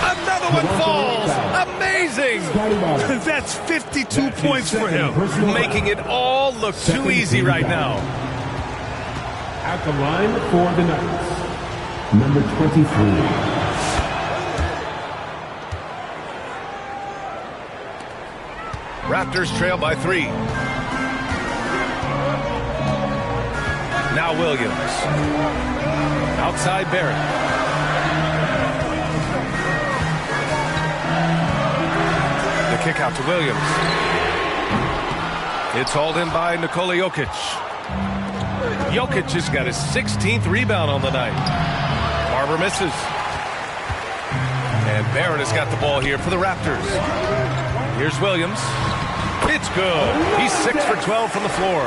Another one falls. Amazing. That's 52 points for him. Making it all look too easy right now. At the line for the Nuggets, number 23. Raptors trail by 3. Now Williams. Outside Barrett. The kick out to Williams. It's hauled in by Nikola Jokic. Jokic has got his 16th rebound on the night. Barber misses. And Barrett has got the ball here for the Raptors. Here's Williams. It's good. He's 6 for 12 from the floor.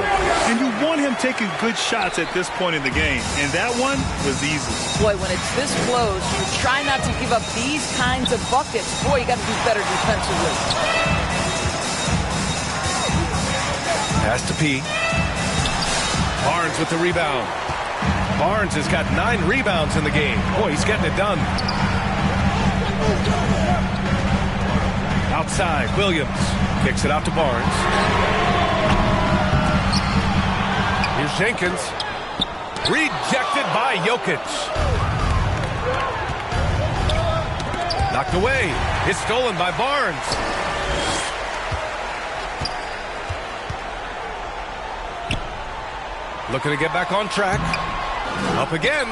And you want him taking good shots at this point in the game. And that one was easy. Boy, when it's this close, you try not to give up these kinds of buckets. Boy, you got to do better defensively. Pass to P. Barnes with the rebound. Barnes has got 9 rebounds in the game. Boy, he's getting it done. Outside, Williams. Kicks it out to Barnes. Here's Jenkins. Rejected by Jokic. Knocked away. It's stolen by Barnes. Looking to get back on track. Up again.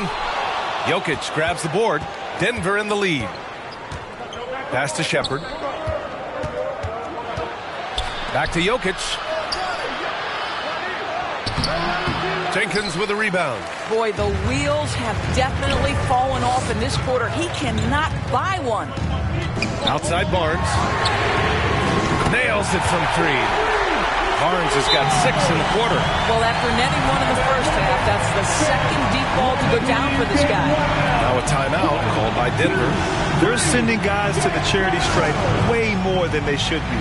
Jokic grabs the board. Denver in the lead. Pass to Shepherd. Back to Jokic. Jenkins with a rebound. Boy, the wheels have definitely fallen off in this quarter. He cannot buy one. Outside Barnes. Nails it from 3. Barnes has got 6 in the quarter. Well, after netting one in the first half, that's the second deep ball to go down for this guy. Now a timeout called by Denver. They're sending guys to the charity stripe way more than they should be.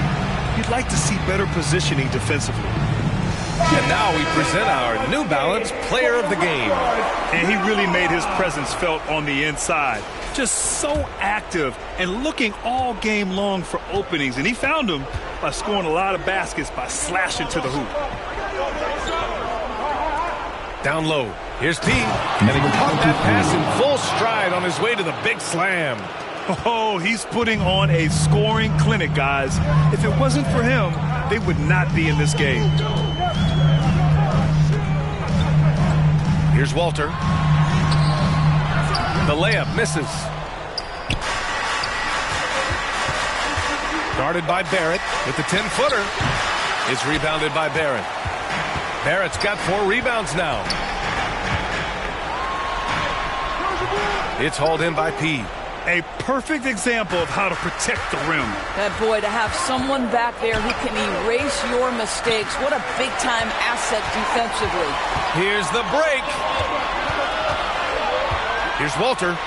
You'd like to see better positioning defensively. And now we present our New Balance Player of the Game. And he really made his presence felt on the inside. Just so active and looking all game long for openings. And he found them by scoring a lot of baskets by slashing to the hoop. Down low. Here's P. And he caught that pass in full stride on his way to the big slam. Oh, he's putting on a scoring clinic, guys. If it wasn't for him, they would not be in this game. Here's Walter. The layup misses. Guarded by Barrett with the 10-footer. It's rebounded by Barrett. Barrett's got 4 rebounds now. It's hauled in by P. A perfect example of how to protect the rim. That boy, to have someone back there who can erase your mistakes. What a big-time asset defensively. Here's the break. Here's Walter.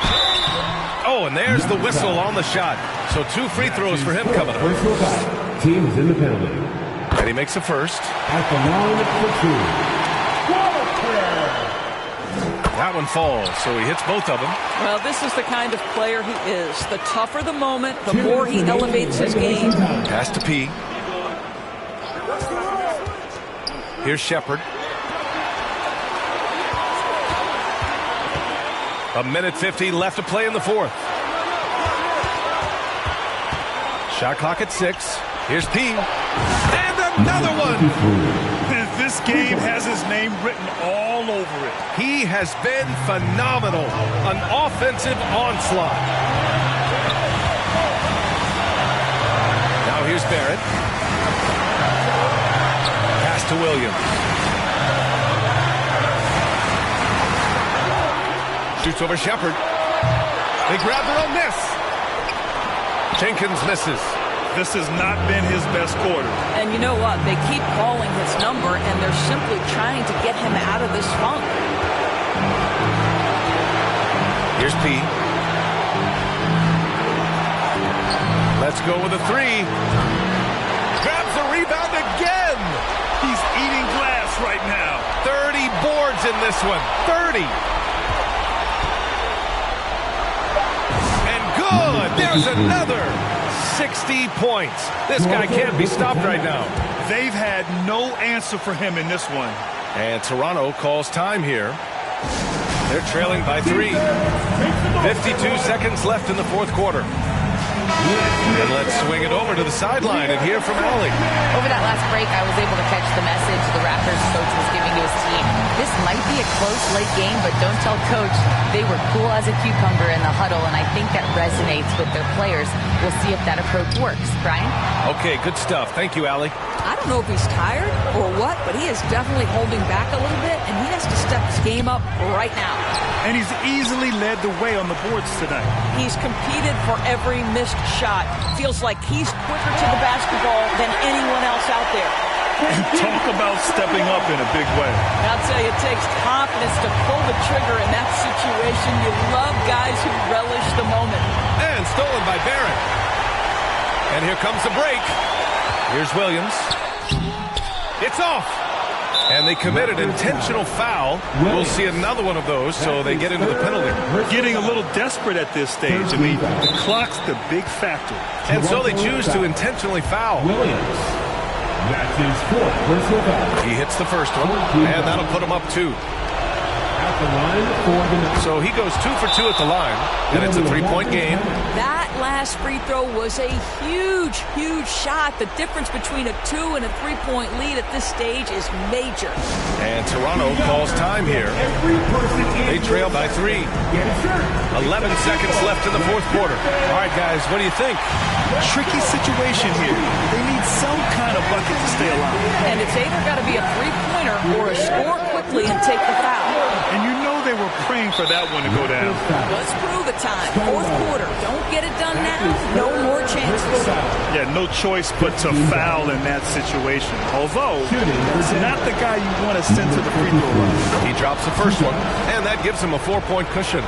Oh, and there's the whistle on the shot. So 2 free throws for him coming up. Personal foul. Team is in the penalty. And he makes a first. At the line for 2. That one falls, so he hits both of them. Well, this is the kind of player he is. The tougher the moment, the more he elevates his game. Pass to P. Here's Shepard. A minute 50 left to play in the fourth. Shot clock at 6. Here's P. And another one! This game has his name written all over it. He has been phenomenal. An offensive onslaught. Now here's Barrett. Pass to Williams. Shoots over Shepard. They grab their own miss. Jenkins misses. This has not been his best quarter. And you know what? They keep calling his number, and they're simply trying to get him out of this funk. Here's P. Let's go with a 3. Grabs the rebound again. He's eating glass right now. 30 boards in this one. 30. And good. There's another. 60 points. This guy can't be stopped right now. They've had no answer for him in this one. And Toronto calls time here. They're trailing by 3. 52 seconds left in the fourth quarter. And let's swing it over to the sideline and hear from Allie. Over that last break, I was able to catch the message the Raptors coach was giving to his team. This might be a close late game, but don't tell coach. They were cool as a cucumber in the huddle, and I think that resonates with their players. We'll see if that approach works. Brian? Okay, good stuff. Thank you, Allie. I don't know if he's tired or what, but he is definitely holding back a little bit, and he has to step his game up right now. And he's easily led the way on the boards tonight. He's competed for every missed shot. Feels like he's quicker to the basketball than anyone else out there. Talk about stepping up in a big way. I'll tell you, it takes confidence to pull the trigger in that situation. You love guys who relish the moment. And stolen by Barrett. And here comes the break. Here's Williams. It's off. And they committed intentional foul. We'll see another one of those, so they get into the penalty. Getting a little desperate at this stage. I mean, the clock's the big factor. And so they choose to intentionally foul. Williams. That's his 4th personal foul. He hits the first one, and that'll put him up 2. At the line for the night. So he goes 2 for 2 at the line, and it's a 3-point game. That last free throw was a huge, huge shot. The difference between a 2 and a 3-point lead at this stage is major. And Toronto calls time here. They trail by 3. 11 seconds left in the fourth quarter. All right, guys, what do you think? Tricky situation here. They need some kind of bucket to stay alive. And it's either got to be a three-pointer or a score quickly and take the foul. And you know they were praying for that one to go down. Let's prove it time. Fourth quarter. Don't get it done now. No more chances. Yeah, no choice but to foul in that situation. Although, it's not the guy you want to send to the free throw line. He drops the first one, and that gives him a 4-point cushion.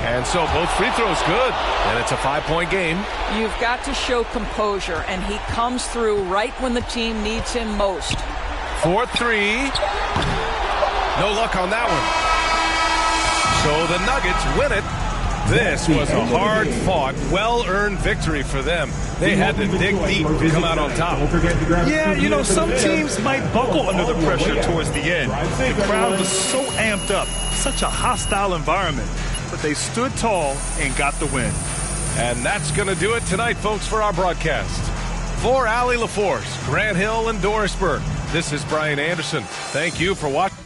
And so both free throws good, and it's a 5-point game. You've got to show composure, and he comes through right when the team needs him most. 4-3. No luck on that one. So the Nuggets win it. This was a hard-fought, well-earned victory for them. They had to dig deep to come out on top. Yeah, you know, some teams might buckle under the pressure towards the end. The crowd was so amped up, such a hostile environment. But they stood tall and got the win. And that's going to do it tonight, folks, for our broadcast. For Allie LaForce, Grant Hill, and Doris Burke, this is Brian Anderson. Thank you for watching.